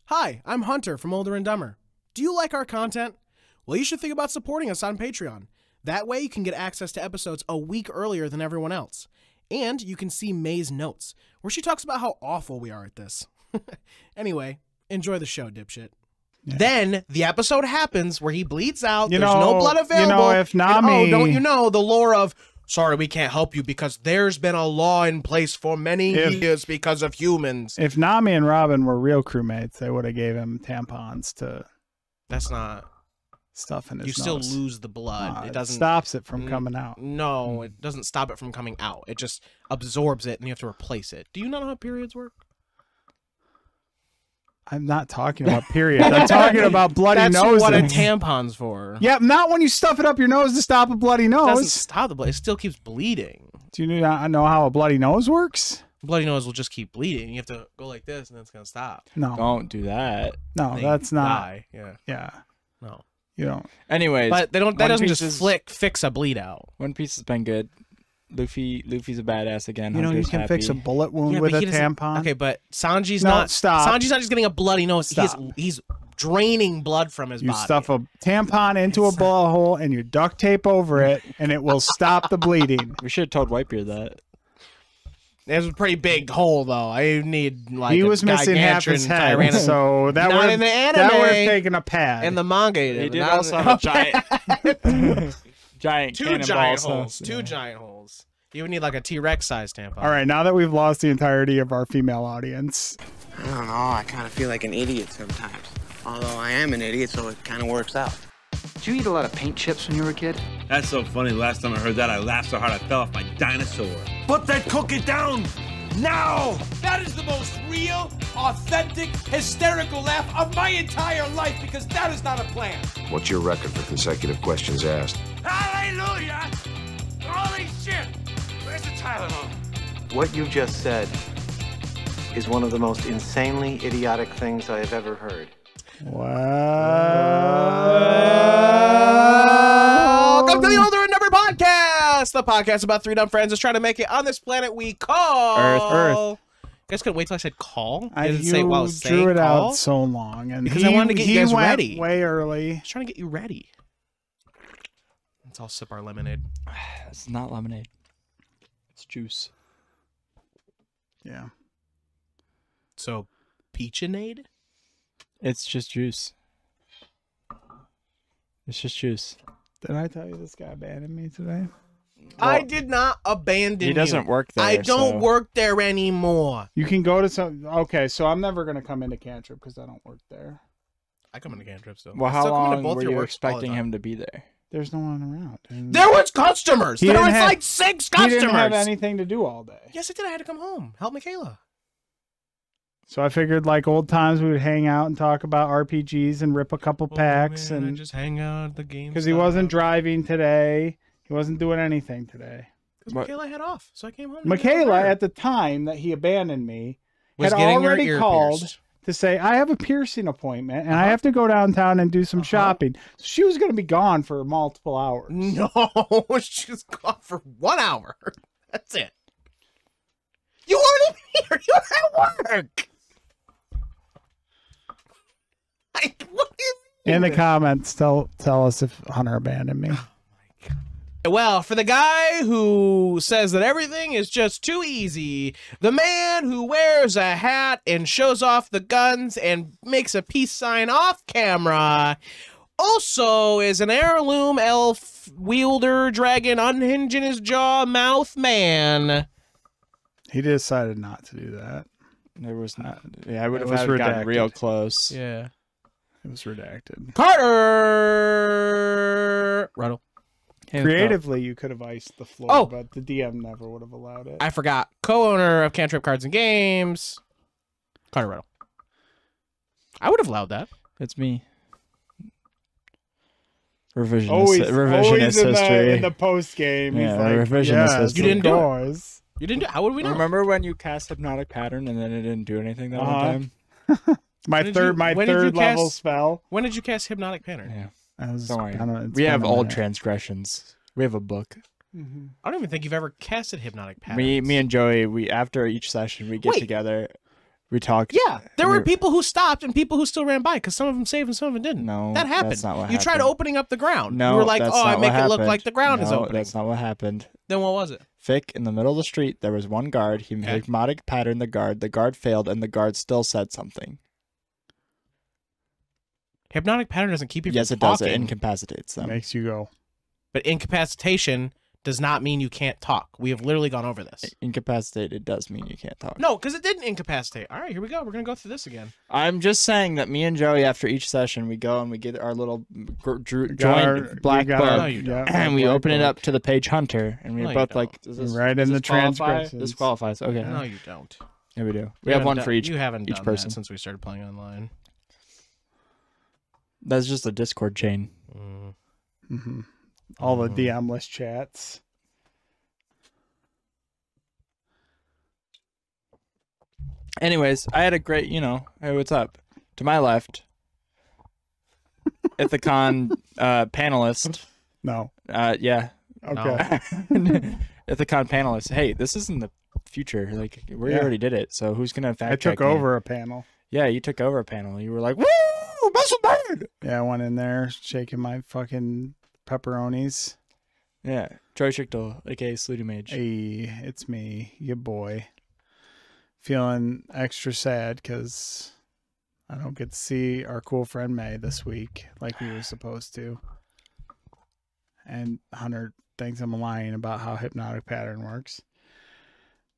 Hi, I'm Hunter from OlderNDumber. Do you like our content? Well, you should think about supporting us on Patreon. That way you can get access to episodes a week earlier than everyone else. And you can see May's notes, where she talks about how awful we are at this. Anyway, enjoy the show, dipshit. Yeah. Then the episode happens where he bleeds out. There's no blood available. If Nami... And, don't you know the lore of, sorry, we can't help you because there's been a law in place for many years because of humans. If Nami and Robin were real crewmates, they would have gave him tampons to... That's not... Stuff in his nose. You still lose the blood. It doesn't... stops it from coming out. No, it doesn't stop it from coming out. It just absorbs it and you have to replace it. Do you not know how periods work? I'm not talking about periods. I'm talking about bloody noses. That's what a tampon's for. Yeah, not when you stuff it up your nose to stop a bloody nose. It doesn't stop the blood. It still keeps bleeding. Do you not know how a bloody nose works? Bloody nose will just keep bleeding. You have to go like this and then it's going to stop. No. Don't do that. No, that's not. Die. Yeah. Yeah. No. You don't. Anyways. But they don't. That doesn't just fix a bleed out. One Piece has been good. Luffy's a badass again. You know, you can fix a bullet wound with a tampon. Okay, but Sanji's not. Sanji's not just getting a bloody nose. He's draining blood from his body. You stuff a tampon into a bullet hole and you duct tape over it, and it will stop the bleeding. We should have told Whitebeard that. It was a pretty big hole, though. I need like he was missing half his head, so that would have taken a pad. In the manga, he did also have a giant two giant holes. Two giant holes. You would need like a T-Rex size tampon. All right, now that we've lost the entirety of our female audience, I don't know. I kind of feel like an idiot sometimes. Although I am an idiot, so it kind of works out. Did you eat a lot of paint chips when you were a kid? That's so funny. Last time I heard that, I laughed so hard I fell off my dinosaur. Put that cookie down now! That is the most real, authentic, hysterical laugh of my entire life because that is not a plan. What's your record for consecutive questions asked? Hallelujah! Holy shit! Where's the Tylenol? What you just said is one of the most insanely idiotic things I have ever heard. Welcome to the OlderNDumber podcast, the podcast about three dumb friends just trying to make it on this planet we call Earth. You guys couldn't wait till I said call? You drew it out so long, and because I wanted to get you guys ready. Way early. I was trying to get you ready. Let's all sip our lemonade. It's not lemonade. It's juice. Yeah. So, peachinade? It's just juice. It's just juice. Did I tell you this guy abandoned me today? Well, I did not abandon you. He doesn't work there. I don't work there anymore. You can go to some... Okay, so I'm never going to come into Cantrip because I don't work there. I come into Cantrip still. Well, how long were you expecting him to be there? There's no one around. There was customers. There was like 6 customers. He didn't have anything to do all day. Yes, I did. I had to come home. Help Michaela. So I figured, like old times, we would hang out and talk about RPGs and rip a couple packs and just hang out at the game. Because he wasn't driving today, he wasn't doing anything today. Because Michaela had off, so I came home. Michaela, at the time that he abandoned me, had already called to say, "I have a piercing appointment and I have to go downtown and do some shopping." So she was going to be gone for multiple hours. No, she was gone for 1 hour. That's it. You weren't here. You were at work. What do you mean? In the comments, tell us if Hunter abandoned me. Oh my God. Well, for the guy who says that everything is just too easy, the man who wears a hat and shows off the guns and makes a peace sign off camera also is an heirloom elf wielder dragon unhinging his jaw mouth man. He decided not to do that. There was not. Yeah, I would have gotten real close. Yeah. It was redacted. Carter! Ruttle. Creatively, you could have iced the floor, but the DM never would have allowed it. I forgot. Co-owner of Cantrip Cards and Games. Carter Ruttle. I would have allowed that. It's me. Revisionist history. In the post game. Yeah, he's like, revisionist history. You didn't do it. You didn't do it. How would we know? Remember when you cast Hypnotic Pattern and then it didn't do anything that one time? My third level spell. When did you cast Hypnotic Pattern? Yeah. Don't worry. We have old transgressions. We have a book. I don't even think you've ever casted Hypnotic Pattern. Me and Joey, after each session we get together We talked. Yeah, there were people who stopped and people who still ran by because some of them saved and some of them didn't. No, that happened. That's not what you happened. tried opening up the ground. No, you were like, that's "Oh, I not make what it look happened. like the ground is opening." That's not what happened. Then what was it? Fick, in the middle of the street, there was one guard. He hypnotic patterned the guard. The guard failed, and the guard still said something. Hypnotic pattern doesn't keep you from Yes, it talking. does. It incapacitates them. Makes you go. But incapacitation does not mean you can't talk. We have literally gone over this. Incapacitated does mean you can't talk. No, because it didn't incapacitate. All right, here we go. We're going to go through this again. I'm just saying that me and Joey, after each session, we go and we get our little joint black book, No, you don't. and we open it up to the page Hunter, and we're both like, does this, right in the transcriptions. This qualifies. Okay. No, you don't. Yeah, we do. We have one for each. You haven't done person that since we started playing online. That's just a Discord chain. Mm-hmm. All the DM-less chats. Anyways, I had a great, hey, what's up? To my left, Ithacon panelist. No. Yeah. Okay. Ithacon panelist. Hey, this isn't the future. Like, we already did it, so who's going to fact check I took over a panel. Yeah, you took over a panel. You were like, woo, muscle man! Yeah, I went in there shaking my fucking pepperonis. Yeah, Troy Schichtel, a.k.a. Slutty Mage. Hey, it's me, your boy. Feeling extra sad because I don't get to see our cool friend May this week like we were supposed to. And Hunter thinks I'm lying about how hypnotic pattern works.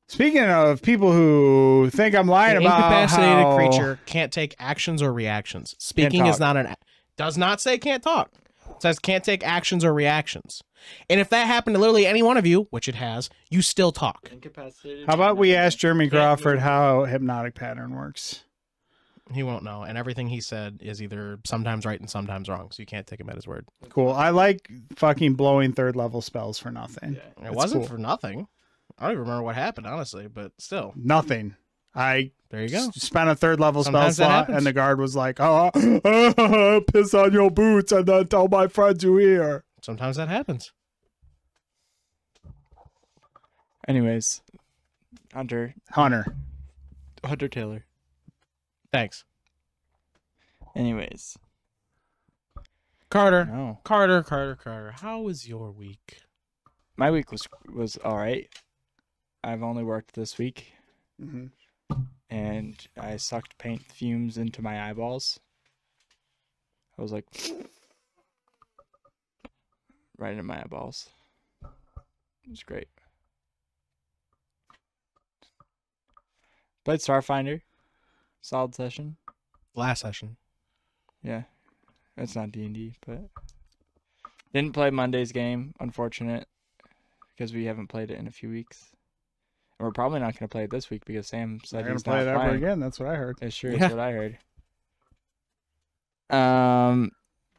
Speaking of people who think I'm lying about incapacitated how... creature can't take actions or reactions. Speaking is not does not say can't talk. It says can't take actions or reactions. And if that happened to literally any one of you, which it has, you still talk. How about we ask Jeremy Crawford how hypnotic pattern works? He won't know. And everything he said is either sometimes right and sometimes wrong. So you can't take him at his word. Cool. I like fucking blowing third level spells for nothing. Yeah. It wasn't for nothing. I don't even remember what happened, honestly, but still. Nothing. There you go. Spent a third level Sometimes spell slot, and the guard was like, piss on your boots and then tell my friends you here. Sometimes that happens. Anyways, Hunter Taylor. Thanks. Anyways. Carter. No. Carter. How was your week? My week was all right. I've only worked this week. Mm-hmm. And I sucked paint fumes into my eyeballs. I was like, right in my eyeballs. It was great. Played Starfinder. Solid session. Last session. Yeah. It's not D&D, but... Didn't play Monday's game. Unfortunate. Because we haven't played it in a few weeks. And we're probably not going to play it this week because Sam said he's not playing. Ever again. That's what I heard. It's true. That's what I heard.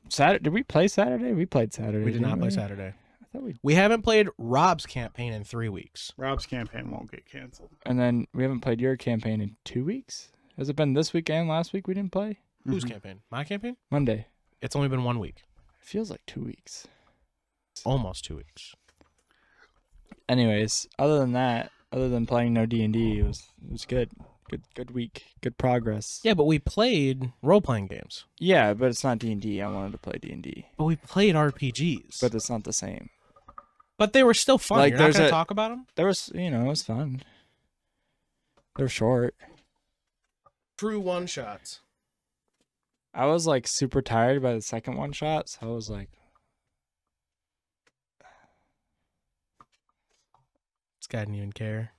Saturday. Did we play Saturday? We played Saturday. We did not play Saturday. I thought we haven't played Rob's campaign in 3 weeks. Rob's campaign won't get canceled. And then we haven't played your campaign in 2 weeks? Has it been this week and last week we didn't play? Whose campaign? My campaign? Monday. It's only been 1 week. It feels like 2 weeks. Almost 2 weeks. Anyways, other than playing no D&D, it was good. Good week. Good progress. Yeah, but we played role-playing games. Yeah, but it's not D&D. I wanted to play D&D. But we played RPGs. But it's not the same. But they were still fun. Like, You're not going to talk about them? There was, it was fun. They're short. True one-shots. I was, like, super tired by the second one-shot, so I was like... This guy didn't even care.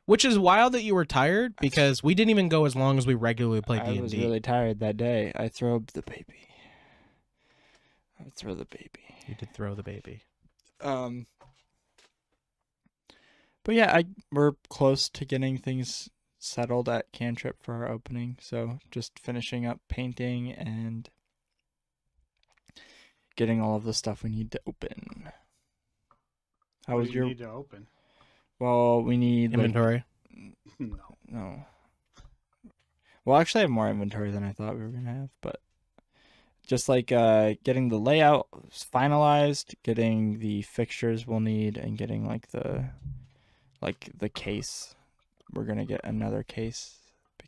Which is wild that you were tired, because we didn't even go as long as we regularly played D&D. I was really tired that day. I threw the baby. You did throw the baby. But yeah, we're close to getting things settled at Cantrip for our opening. So just finishing up painting and getting all of the stuff we need to open. How was your? Need to open? Well, we need inventory. No. Well, actually, I have more inventory than I thought we were gonna have, but just like getting the layout finalized, getting the fixtures we'll need, and getting like the case. We're gonna get another case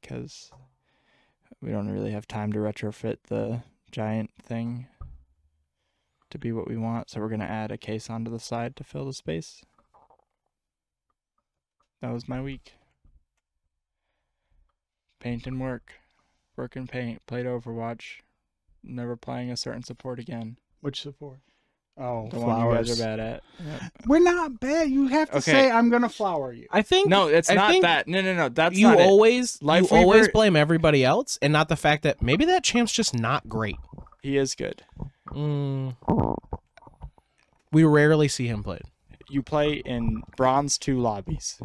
because we don't really have time to retrofit the giant thing to be what we want. So we're going to add a case onto the side to fill the space. That was my week. Paint and work. Work and paint. Played Overwatch. Never playing a certain support again. Which support? Oh, The flowers. one you guys are bad at. Yep. We're not bad. You have to Okay. say, I'm going to flower you. I think No, it's I not think that. No. That's you not it. always Lifeweaver- blame everybody else and not the fact that maybe that champ's just not great. He is good. We rarely see him played. You play in Bronze 2 lobbies.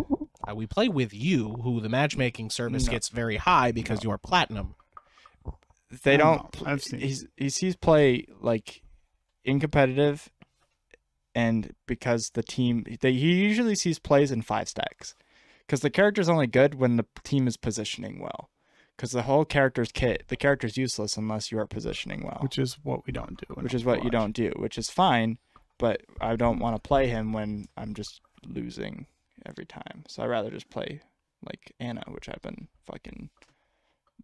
We play with you, who the matchmaking service No. gets very high because you are platinum. They I don't don't. know. I've seen He sees play like in competitive, and because the team, he usually sees plays in 5 stacks, because the character's only good when the team is positioning well. Because the whole character's kit, the character's useless unless you are positioning well. Which is what we don't do. in Which is what you Overwatch. don't do, which is fine, but I don't want to play him when I'm just losing every time. So I'd rather just play like Anna, which I've been fucking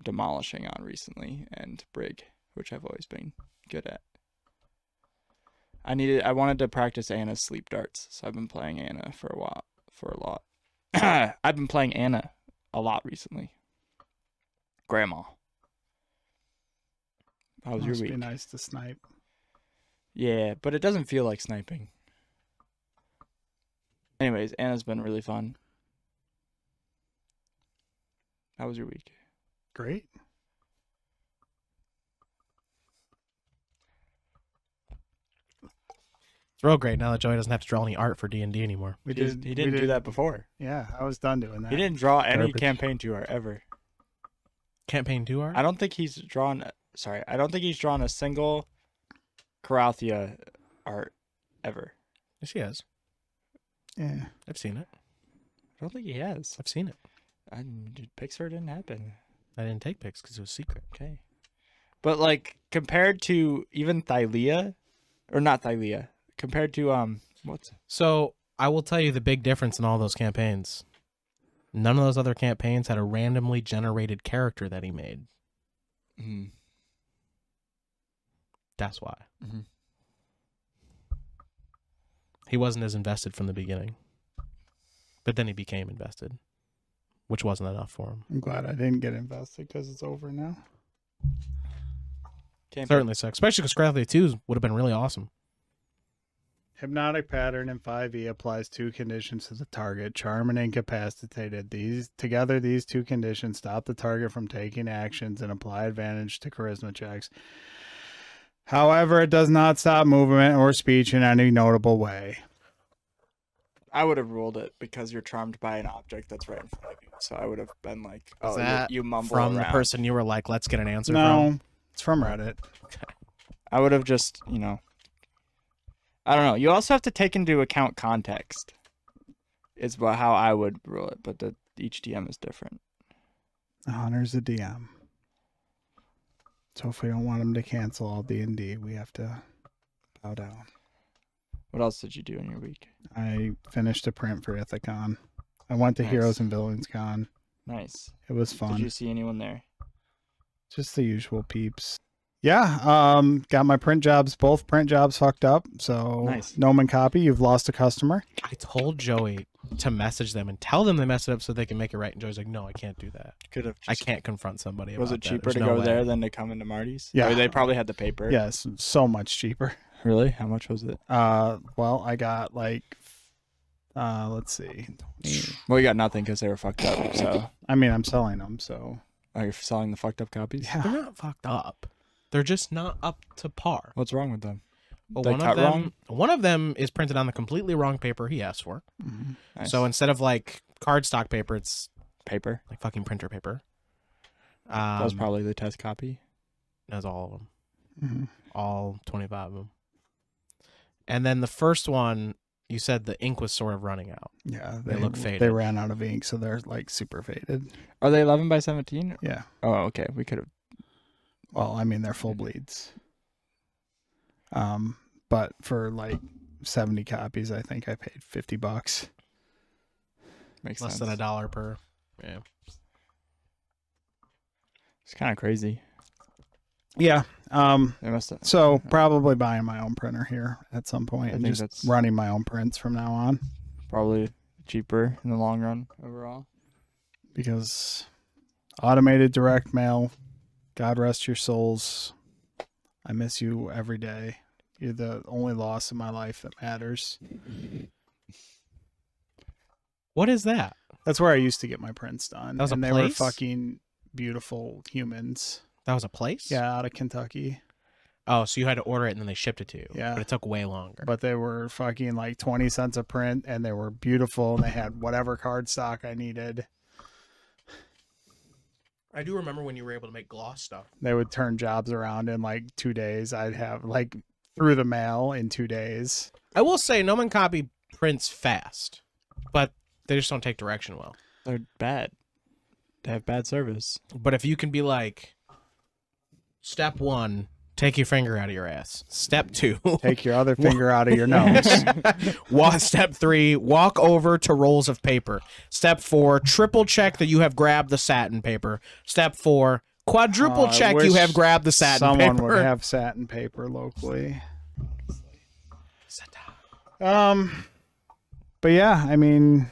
demolishing on recently, and Brig, which I've always been good at. I wanted to practice Anna's sleep darts, so I've been playing Anna for a lot. I've been playing Anna a lot recently. Grandma. How was your Must week? be nice to snipe. Yeah, but it doesn't feel like sniping. Anyways, Anna's been really fun. How was your week? Great. It's real great now that Joey doesn't have to draw any art for D&D anymore. We He didn't do that before. Yeah, I was done doing that. He didn't draw any Garbage. campaign 2 art ever. Campaign 2 art? I don't think he's drawn a single Karathia art ever. Yes, he has. Yeah. I've seen it. I don't think he has. I've seen it. Pixar didn't happen. I didn't take pics because it was secret. Okay. But like compared to even Thylea, or not Thylea, compared to what's So I will tell you the big difference in all those campaigns. None of those other campaigns had a randomly generated character that he made. Mhm. That's why. Mhm. He wasn't as invested from the beginning. But then he became invested, which wasn't enough for him. I'm glad I didn't get invested because it's over now. Certainly so. Especially because Scrathly 2 would have been really awesome. Hypnotic pattern in 5e applies 2 conditions to the target. Charm and incapacitated. These 2 conditions stop the target from taking actions and apply advantage to charisma checks. However, it does not stop movement or speech in any notable way. I would have ruled it because you're charmed by an object that's right in front of you. So I would have been like, Is "Oh, that you mumble from around." the person you were like, let's get an answer No, from? it's from Reddit. I would have just, I don't know. You also have to take into account context. Is how I would rule it, but each DM is different. The Hunter's a DM. So if we don't want him to cancel all D&D, we have to bow down. What else did you do in your week? I finished a print for Ithacon. I went to Nice. Heroes and Villains Con. Nice. It was fun. Did you see anyone there? Just the usual peeps. Yeah, got my print jobs, both print jobs fucked up. So Nice. Noman copy, you've lost a customer. I told Joey to message them and tell them they messed it up so they can make it right. And Joey's like, no, I can't do that. Could have. I can't confront somebody Was about it that. cheaper There's to no go way. there than to come into Marty's? Yeah. Or they probably had the paper. Yes, so much cheaper. Really? How much was it? Well, I got like, let's see. Well, you got nothing because they were fucked up. So, I mean, I'm selling them, so. are you selling the fucked up copies? Yeah. They're not fucked up. They're just not up to par. What's wrong with them? Well, They cut wrong? One of them is printed on the completely wrong paper he asked for. Mhm. Nice. So instead of like cardstock paper, it's paper. like fucking printer paper. That was probably the test copy. That's all of them. Mhm. All 25 of them. And then the first one, you said the ink was sort of running out. Yeah, They look faded. They ran out of ink, so they're like super faded. Are they 11 by 17? Yeah. Oh, okay. We could have. Well, I mean, they're full bleeds. But for like 70 copies, I think I paid $50. Makes Less sense. than $1 per. Yeah. It's kind of crazy. Yeah. They must have. So probably buying my own printer here at some point I and think just that's running my own prints from now on. probably cheaper in the long run overall. Because automated direct mail, God rest your souls. I miss you every day. You're the only loss in my life that matters. What is that? That's where I used to get my prints done. That was a and they were place? fucking beautiful humans. That was a place? Yeah, out of Kentucky. Oh, so you had to order it and then they shipped it to you. Yeah. But it took way longer. But they were fucking like 20 cents a print and they were beautiful and they had whatever cardstock I needed. I do remember when you were able to make gloss stuff. They would turn jobs around in like 2 days. I'd have like through the mail in 2 days. I will say Nomen Copy prints fast, but they just don't take direction well. They're bad. They have bad service. But if you can be like, step 1, take your finger out of your ass. Step 2, Take your other finger out of your nose. Step 3, walk over to rolls of paper. Step 4, triple check that you have grabbed the satin paper. Step 4, quadruple I check you wish have grabbed the satin Someone paper. would have satin paper locally. But yeah, I mean,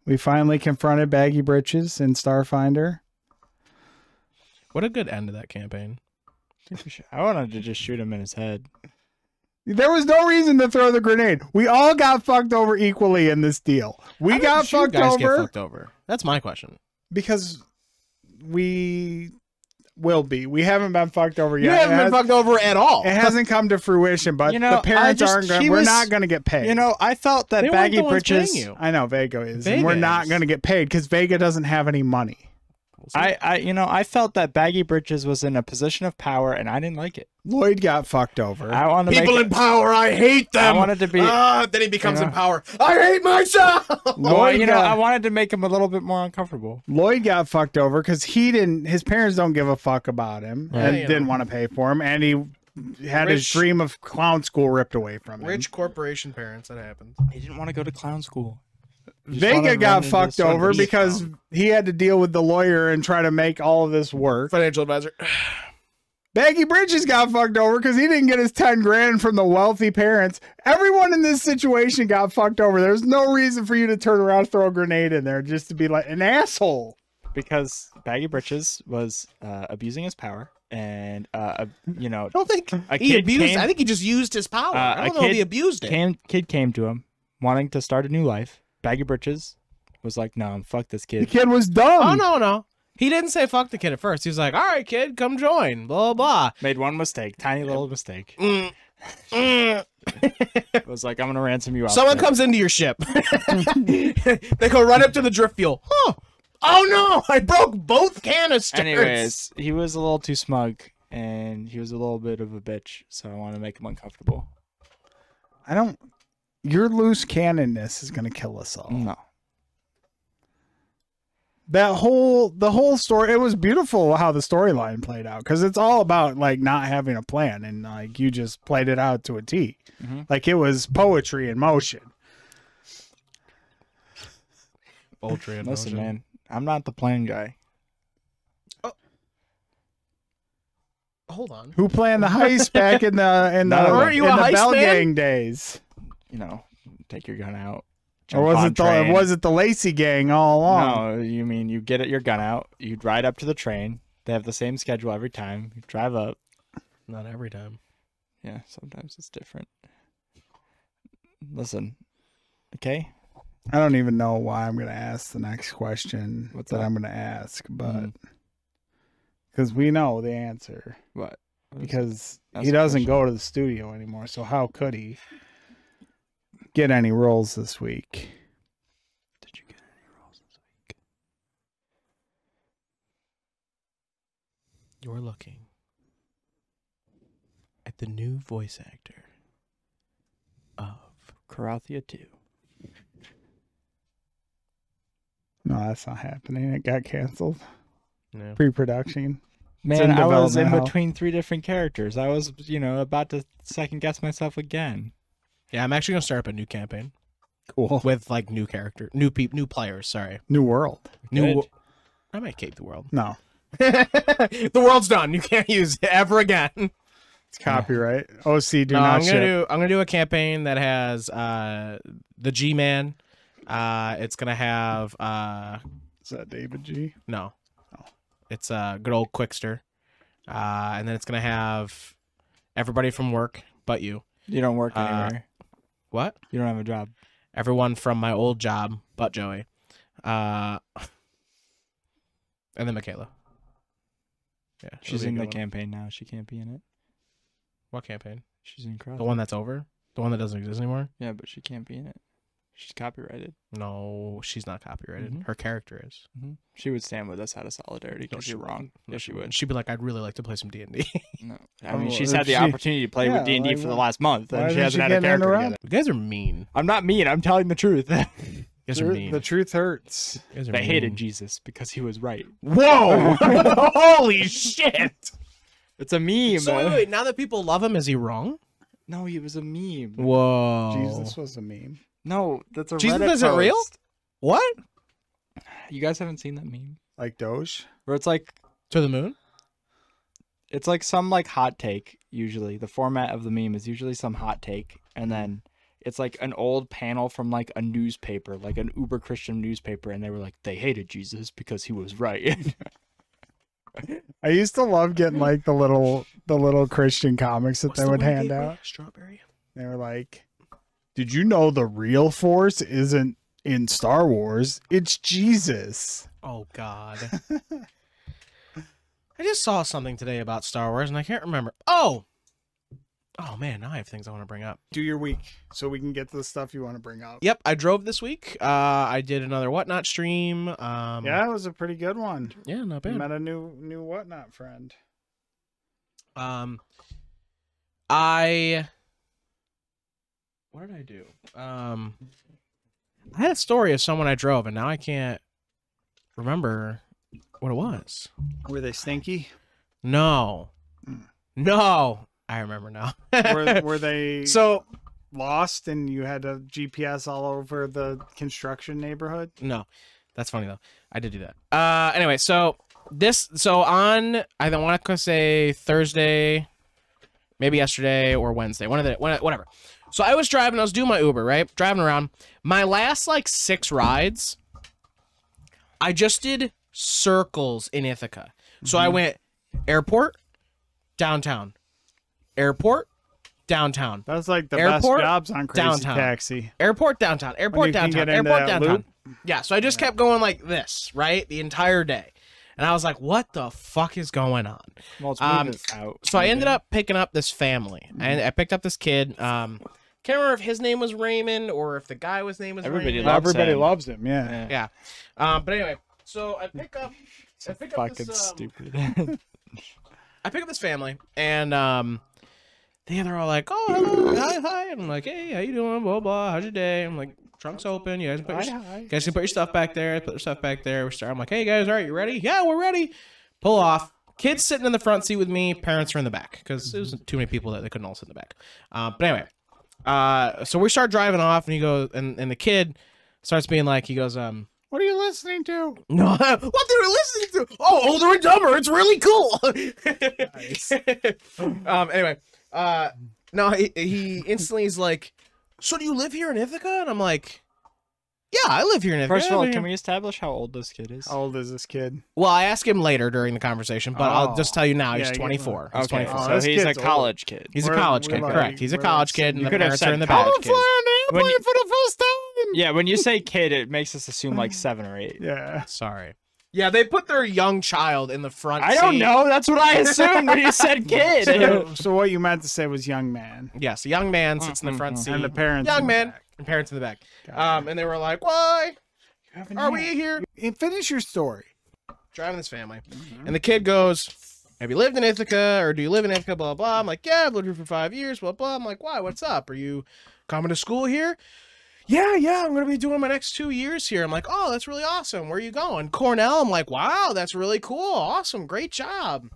we finally confronted Baggy Britches in Starfinder. What a good end to that campaign. I wanted to just shoot him in his head. There was no reason to throw the grenade. We all got fucked over equally in this deal. We How got did you fucked guys over get fucked over. That's my question. because we will be. We haven't been fucked over yet. You haven't been fucked over at all. It hasn't come to fruition, but You know, the parents I just- aren't going. he We're was- not going to get paid. You know, I felt that They weren't Baggy the ones Britches. paying you. I know Vega is, Vega and we're not is. going to get paid because Vega doesn't have any money. I felt that Baggy Britches was in a position of power, and I didn't like it. Lloyd got fucked over. I wanted to People make in power, I hate them. I wanted to be. Then he becomes you know. in power. I hate myself. Well, you know, got- I wanted to make him a little bit more uncomfortable. Lloyd got fucked over because he didn't. His parents don't give a fuck about him and Yeah. didn't want to pay for him, and he had his Rich- dream of clown school ripped away from him. Rich corporation parents, that happens. He didn't want to go to clown school. He just Vega wanted to got run into fucked sort of over a because clown. he had to deal with the lawyer and try to make all of this work. Financial advisor. Baggy Britches got fucked over because he didn't get his 10 grand from the wealthy parents. Everyone in this situation got fucked over. There's no reason for you to turn around and throw a grenade in there just to be like an asshole. Because Baggy Britches was abusing his power, and you know, I don't think A he kid abused. came- I think he just used his power. I a don't know if he kid abused it. kid came to him wanting to start a new life. Baggy Britches was like, "No, fuck this The kid." kid was dumb. Oh, no. He didn't say fuck the kid at first. He was like, all right, kid, come join. Blah, blah, Made one mistake, tiny little mistake. blah. It was like, "I'm gonna ransom you out." Someone comes into your ship. They go right up to the drift fuel. Huh. Oh, no. I broke both canisters. Anyways, he was a little too smug, and he was a little bit of a bitch, so I want to make him uncomfortable. Your loose cannonness is going to kill us all. No. The whole story, it was beautiful how the storyline played out because it's all about like not having a plan and like you just played it out to a T. Mhm. Like it was poetry in motion. Poultry in Listen, motion. man, I'm not the plan guy. Hold on. Who planned the heist back in the Weren't you a heist Bell man? Gang days? You know, take your gun out. Or was it the Lacey gang all along? No, you mean you get your gun out, you ride up to the train. They have the same schedule every time. You drive up. Not every time. Yeah, sometimes it's different. Listen, okay? I don't even know why I'm going to ask the next question What's that that? I'm going to ask, but Mhm. because we know the answer. What? Because Ask he the doesn't question. go to the studio anymore, so how could he get any roles this week? Did you get any roles this week? You're looking at the new voice actor of Karathia 2. No, that's not happening. It got canceled. No. Pre-production. Man, I was in development hell. between 3 different characters. I was, about to second guess myself again. Yeah, I'm actually gonna start up a new campaign Cool. with like new character, new players. Sorry, New world. new. Good. I might cape the world. No. The world's done. You can't use it ever again. It's copyright. OC, do No, not I'm ship. gonna do a campaign that has the G-Man. It's gonna have Is that David G? no. It's good old Quickster. And then it's gonna have everybody from work but you. You don't work anywhere. What? You don't have a job. Everyone from my old job but Joey. And then Michaela. Yeah. She's it'll in be a the good one. campaign now. She can't be in it. What campaign? She's in Cross. The one that's over? The one that doesn't exist anymore? Yeah, but she can't be in it. She's copyrighted. No, she's not copyrighted. Mhm. Her character is. She would stand with us out of solidarity because you're wrong. Yes, she would. She'd be like, I'd really like to play some D&D. No, I mean Oh, she's if had the she- opportunity to play yeah, with D&D like, for the why- last month, why and she isn't hasn't she had a getting character around? together. You guys are mean. I'm not mean. I'm telling the truth. You guys are mean. The truth hurts. You guys are They mean. hated Jesus because he was right. Whoa! Holy shit! It's a meme. So wait, now that people love him, is he wrong? No, he was a meme. Whoa. Jesus was a meme. No, that's a Jesus Reddit isn't real? post. What? You guys haven't seen that meme? Like Doge? Where it's like To the moon? it's like some like hot take usually. The format of the meme is usually some hot take and then it's like an old panel from like a newspaper, like an uber Christian newspaper, and they were like, they hated Jesus because he was right. I used to love getting like the little Christian comics that they would hand out. Strawberry. They were like, "Did you know the real Force isn't in Star Wars? It's Jesus." Oh, God. I just saw something today about Star Wars, and I can't remember. Oh, man, now I have things I want to bring up. Do your week so we can get to the stuff you want to bring up. Yep, I drove this week. I did another Whatnot stream. Yeah, it was a pretty good one. Yeah, not You bad. met a new Whatnot friend. What did I do? I had a story of someone I drove, and now I can't remember what it was. Were they stinky? No. No. I remember now. Were they So, lost and you had a GPS all over the construction neighborhood? no. That's funny, though. I did do that. Anyway, so on, I don't want to say Thursday, maybe yesterday or Wednesday, whatever. So I was driving, I was doing my Uber, right? Driving around. My last, 6 rides, I just did circles in Ithaca. So I went airport, downtown, airport, downtown, That's like the Airport, best jobs on Crazy downtown. Taxi. airport, downtown, When airport, you can downtown, get into airport, that downtown. loop. Yeah, so I just kept going like this, right? The entire day. And I was like, what the fuck is going on? Well, it's moving out. So I ended up picking up this family. And I picked up this kid. Can't remember if his name was Raymond or if the guy was name was Everybody Raymond. loves Everybody him. loves him. Yeah. Yeah. But anyway, so I pick up Fucking this, stupid. I pick up this family, and they're all like, "Oh, hello, hi," and I'm like, "Hey, how you doing? Blah blah. How's your day?" I'm like, "Trunk's open. You guys can put your stuff back there. Put your stuff back there." I'm like, "Hey guys, all right, you ready? Yeah, we're ready." Pull off. Kids sitting in the front seat with me. Parents are in the back because there was too many people that they couldn't all sit in the back. But anyway, so we start driving off, and he goes, and the kid starts being like, he goes, What are you listening to? No, what they were listening to? Oh, Older and Dumber. It's really cool. Anyway, no, he instantly is like, so do you live here in Ithaca? And I'm like, yeah, I live here in Ithaca. First of all, I've been can here." we establish how old this kid is? How old is this kid? Well, I asked him later during the conversation, but I'll Oh. just tell you now. He's Yeah, 24. He's Okay, 24. Oh, so this he's a kid's old. college kid. He's a We're- college we're kid, like- correct? He's a we're college like- kid, and You the could have parents are said in the college back. kid. When you- for the first time. Yeah, when you say kid, it makes us assume like 7 or 8. Yeah. Sorry. Yeah, they put their young child in the front I don't seat. know. That's what I assumed when you said kid. So what you meant to say was young man. Yes, a young man sits in the front seat. And the parents. Young in the man. back. And parents in the back. Got it. And they were like, why are we here? And finish your story. Driving this family. And the kid goes, have you lived in Ithaca, or do you live in Ithaca, blah, blah. I'm like, yeah, I've lived here for 5 years, blah, blah. I'm like, why? What's up? Are you coming to school here? Yeah, I'm going to be doing my next 2 years here. I'm like, oh, that's really awesome. Where are you going? Cornell. I'm like, wow, that's really cool. Awesome. Great job.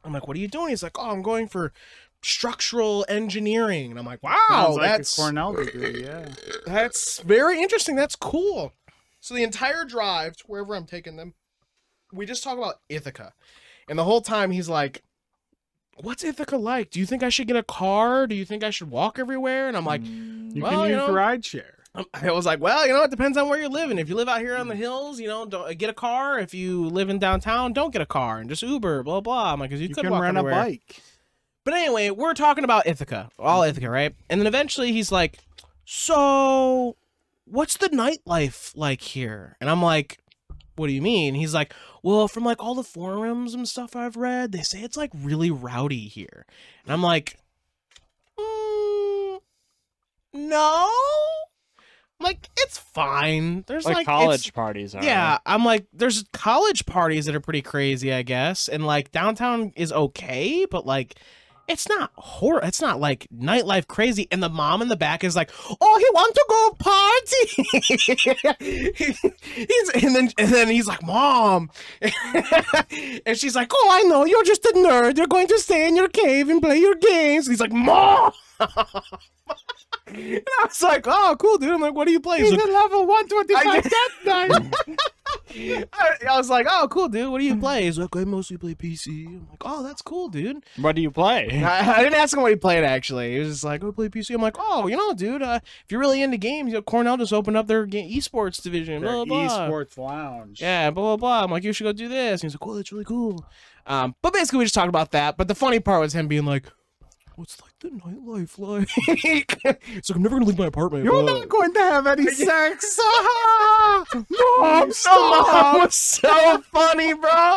I'm like, what are you doing? He's like, oh, I'm going for structural engineering. And I'm like, wow, Sounds like that's a Cornell degree. Yeah. that's very interesting. That's cool. So the entire drive to wherever I'm taking them, we just talk about Ithaca. And the whole time he's like, what's Ithaca like? Do you think I should get a car? Do you think I should walk everywhere? And I'm like, You well, can use you know, the ride share. I was like, well, it depends on where you're living. If you live out here on the hills, don't get a car. If you live in downtown, don't get a car and just Uber, blah, blah. I'm like, because you could can walk rent everywhere. a bike. But anyway, we're talking about Ithaca, all Ithaca, right? And then eventually he's like, so what's the nightlife like here? And I'm like, what do you mean? He's like, well, from like all the forums and stuff I've read, they say it's like really rowdy here. And I'm like, no. I'm like, it's fine. There's like college parties. Yeah, I'm like, there's college parties that are pretty crazy, I guess. And like downtown is okay, but like it's not it's not like nightlife crazy. And the mom in the back is like, oh, he want to go party. and then he's like, Mom. And she's like, oh, I know, you're just a nerd. You're going to stay in your cave and play your games. And he's like, Mom. And I was like, oh, cool, dude. I'm like, what do you play? He's like, at level 125 Death Knight. I was like, oh, cool, dude. What do you play? He's like, I mostly play PC. I'm like, oh, that's cool, dude. What do you play? I didn't ask him what he played, actually. He was just like, I play PC. I'm like, oh, dude, if you're really into games, Cornell just opened up their esports division. Blah, blah, blah. Esports lounge. Yeah, blah, blah, blah. I'm like, you should go do this. And he's like, oh, that's really cool. But basically, we just talked about that. But the funny part was him being like, what's like the nightlife like? It's like, I'm never gonna leave my apartment. You're not going to have any sex. Mom, stop. Was so funny, bro.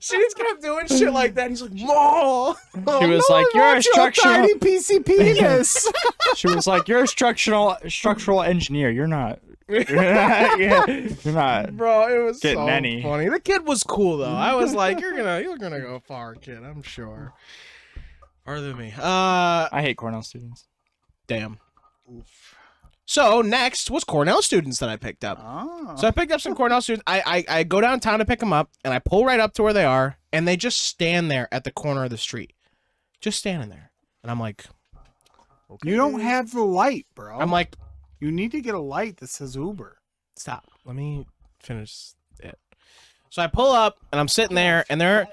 She just kept doing shit like that. He's like, Mom. She was like, you're a structural tiny PC penis. She was like, you're a structural engineer. You're not. You're not. Bro, it was getting so any. funny. The kid was cool though. I was like, you're gonna go far, kid. I'm sure. Farther than me. I hate Cornell students. Damn. Oof. So next was Cornell students that I picked up. Oh. So I picked up some Cornell students. I go downtown to pick them up, and I pull right up to where they are, and they just stand there at the corner of the street, just standing there. And I'm like, okay. You don't have the light, bro. I'm like, you need to get a light that says Uber. stop. Let me finish it. So I pull up, and I'm sitting there, and they're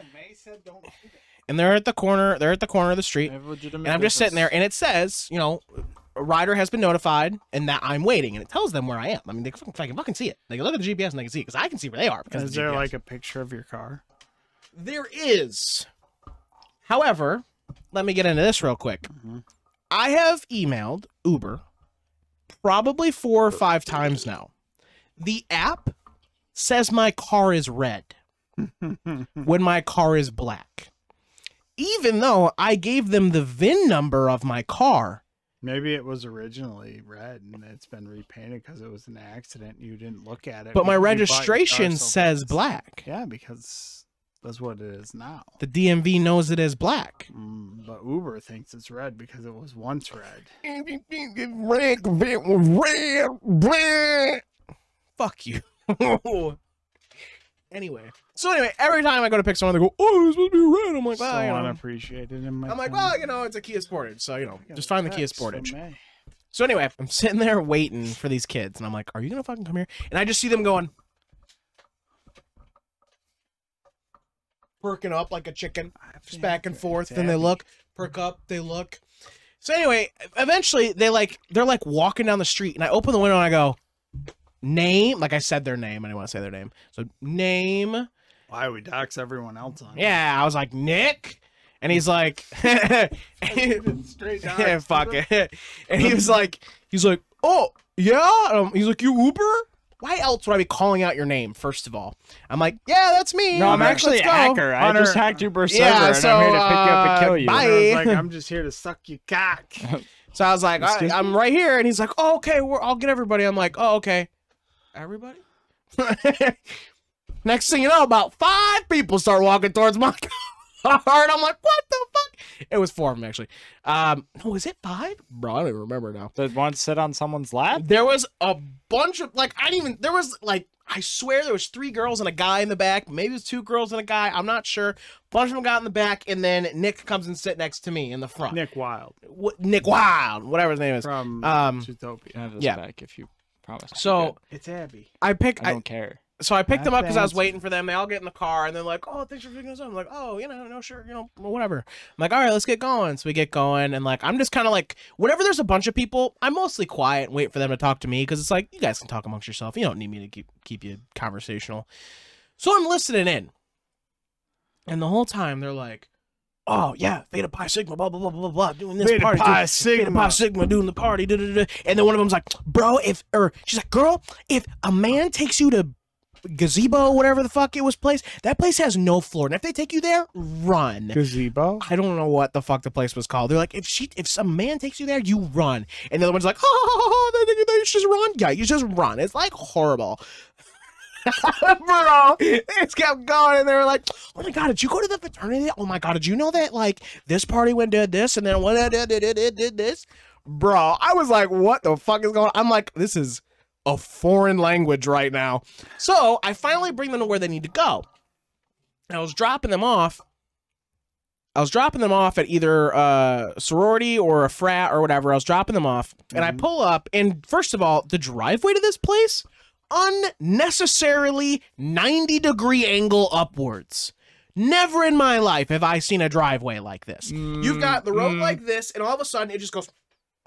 at the corner. They're at the corner of the street, and I'm just sitting there, and it says, a rider has been notified, and that I'm waiting, and it tells them where I am. I mean, they can fucking see it. They can look at the GPS and they can see it, because I can see where they are. Because is there like a picture of your car? There is. However, let me get into this real quick. I have emailed Uber probably 4 or 5 times now. The app says my car is red when my car is black. Even though I gave them the VIN number of my car. Maybe it was originally red and it's been repainted because it was an accident. You didn't look at it. But my because you bought your registration car so says fast. black. Yeah, because that's what it is now. The DMV knows it as black. But Uber thinks it's red because it was once red. Fuck you. Anyway, every time I go to pick someone, they go, "Oh, it's supposed to be red." I'm like, "Well, so unappreciated in my I'm like, town. well, it's a Kia Sportage, so just find the Kia Text from Sportage." me. So anyway, I'm sitting there waiting for these kids, and I'm like, "Are you gonna fucking come here?" And I just see them going, perking up like a chicken, just back and forth. Then they look, perk up, they look. So anyway, eventually they're like walking down the street, and I open the window and I go, "Name," like I said their name. I didn't want to say their name. So name. Why we dox everyone else on? Yeah, I was like, Nick, and he's like, Straight dox. yeah, fuck it. And he's like, oh yeah. He's like, you Uber? Why else would I be calling out your name? First of all, I'm like, yeah, that's me. No, I'm like, actually a let's go. hacker. I just hacked Uber's server, Yeah, and so, I'm here to pick you up and kill you. bye. I was like, I'm just here to suck your cock. So I was like, Excuse I'm right here, and he's like, oh, okay, I'll get everybody. I'm like, oh, okay, everybody. Next thing you know, about 5 people start walking towards my car, and I'm like, what the fuck? It was 4 of them, actually. No, was it 5? Bro, I don't even remember now. Did one sit on someone's lap? There was a bunch of, I swear there was 3 girls and a guy in the back. Maybe it was 2 girls and a guy. I'm not sure. A bunch of them got in the back, and then Nick comes and sit next to me in the front. Nick Wild. Nick Wild, whatever his name is. From Um, Zootopia. Have this yeah. back if you promise. So It's Abby. I I don't care. So I picked them up because I was waiting for them. They all get in the car, and they're like, "Oh, thanks for picking us up." I'm like, "Oh, no, sure, whatever." I'm like, "All right, let's get going." So we get going, and like, I'm just kind of like, whenever there's a bunch of people, I'm mostly quiet and wait for them to talk to me because it's like, you guys can talk amongst yourself. You don't need me to keep you conversational. So I'm listening in, and the whole time they're like, "Oh yeah, Theta Pi Sigma, blah blah blah blah blah, doing this Theta party, Pi Sigma. Theta Pi Sigma, doing the party." Da, da, da. And then one of them's like, "Bro, she's like, girl, if a man takes you to gazebo, whatever the fuck it was that place has no floor, and if they take you there, run." Gazebo? I don't know what the fuck the place was called. They're like, if some man takes you there, you run. And the other one's like, "Oh, you just run." Yeah, you just run. It's like horrible. Bro, it's kept going, and they were like, "Oh my god, did you go to the fraternity? Oh my god, did you know that like this party went did this, and then one did this?" Bro, I was like, "What the fuck is going on?" I'm like, this is a foreign language right now. So I finally bring them to where they need to go. I was dropping them off at either sorority or a frat or whatever. I was dropping them off, and I pull up, and first of all, the driveway to this place, unnecessarily 90-degree angle upwards. Never in my life have I seen a driveway like this. You've got the road like this, and all of a sudden it just goes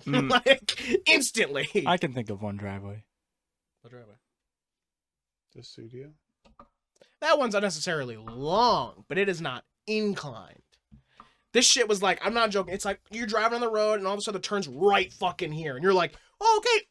like instantly. I can think of one driveway. What driveway? The studio? That one's unnecessarily long, but it is not inclined. This shit was like, I'm not joking. It's like you're driving on the road and all of a sudden it turns right fucking here. And you're like, oh, okay.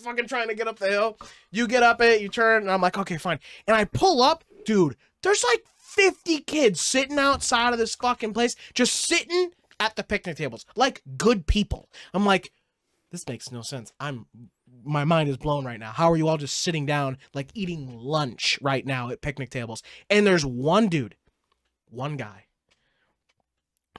Fucking trying to get up the hill. You get up it, you turn, and I'm like, okay, fine. And I pull up, dude, there's like 50 kids sitting outside of this fucking place, just sitting at the picnic tables, like good people. I'm like, this makes no sense. My mind is blown right now. How are you all just sitting down, like eating lunch right now at picnic tables? And there's one dude, one guy,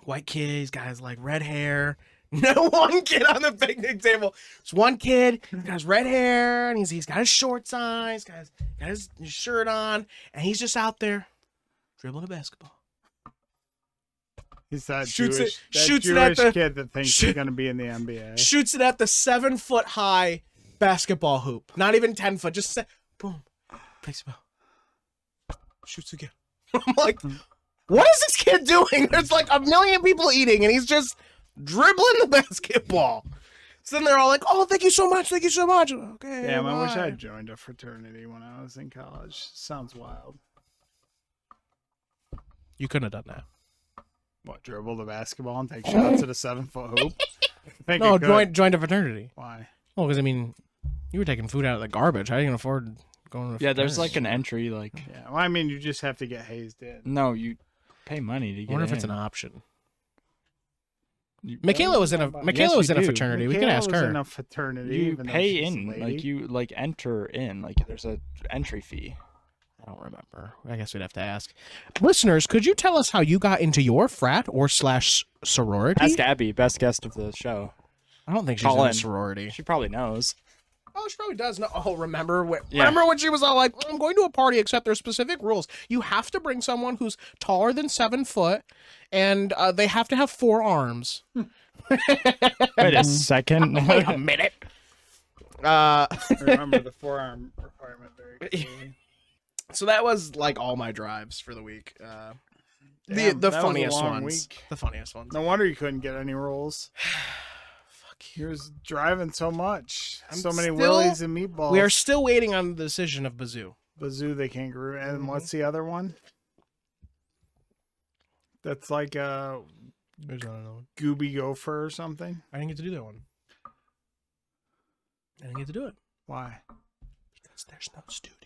white kid, he's got his like red hair. No one kid on the picnic table. It's one kid, he's got his red hair, and he's got his shorts on, he's got his shirt on, and he's just out there dribbling a basketball. He's that Shoots Jewish it at the kid that thinks he's going to be in the NBA. Shoots it at the 7-foot high basketball hoop. Not even 10 foot. Just boom. Plays ball. Shoots again. I'm like, what is this kid doing? There's like a million people eating, and he's just dribbling the basketball. So then they're all like, "Oh, thank you so much. Thank you so much." Okay. Damn, bye. I wish I had joined a fraternity when I was in college. Sounds wild. You couldn't have done that. What, dribble the basketball and take shots at a 7-foot hoop? No, joined a fraternity. Why? Well, because I mean, you were taking food out of the garbage. How are you gonna afford going to? Yeah, there's like an entry, like. Yeah, well, I mean, you just have to get hazed in. No, you pay money to get. I wonder if in. it's an option. Michaela was in a fraternity. We could ask her. Was in a fraternity. You even though pay she's a in, lady. like you like enter in, like there's a entry fee. I don't remember. I guess we'd have to ask. Listeners, could you tell us how you got into your frat or / sorority? Ask Abby, best guest of the show. I don't think she's in a sorority. She probably knows. Oh, she probably does. No. Oh, remember when she was all like, "I'm going to a party, except there's specific rules. You have to bring someone who's taller than 7 foot, and they have to have 4 arms." Wait a second. Wait a minute. I remember the forearm requirement very clearly. So that was like all my drives for the week. Damn, the that was a funniest long ones. week. The funniest ones. No wonder you couldn't get any rolls. Fuck you. He was driving so much. So many still- willies and meatballs. We are still waiting on the decision of Bazoo. Bazoo the kangaroo. And what's the other one? That's like a There's another one. Gooby Gopher or something. I didn't get to do that one. I didn't get to do it. Why? Because there's no studio.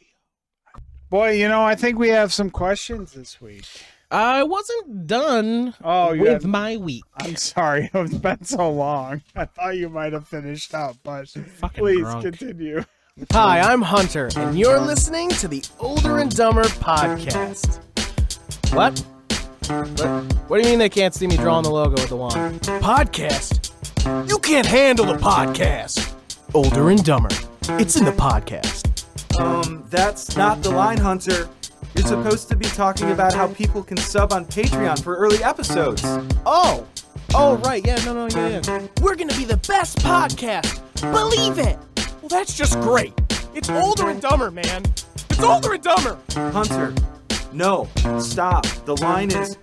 Boy, you know, I think we have some questions this week. I wasn't done with my week. I'm sorry. It's been so long. I thought you might have finished up, but Fucking please drunk. continue. Hi, I'm Hunter, and you're listening to the Older and Dumber podcast. What? What do you mean they can't see me drawing the logo with the wand? Podcast? You can't handle the podcast. Older and Dumber. It's in the podcast. That's not the line, Hunter. You're supposed to be talking about how people can sub on Patreon for early episodes. Oh, right. Yeah, no, yeah. We're going to be the best podcast. Believe it. Well, that's just great. It's Older and Dumber, man. It's Older and Dumber. Hunter, no, stop. The line is,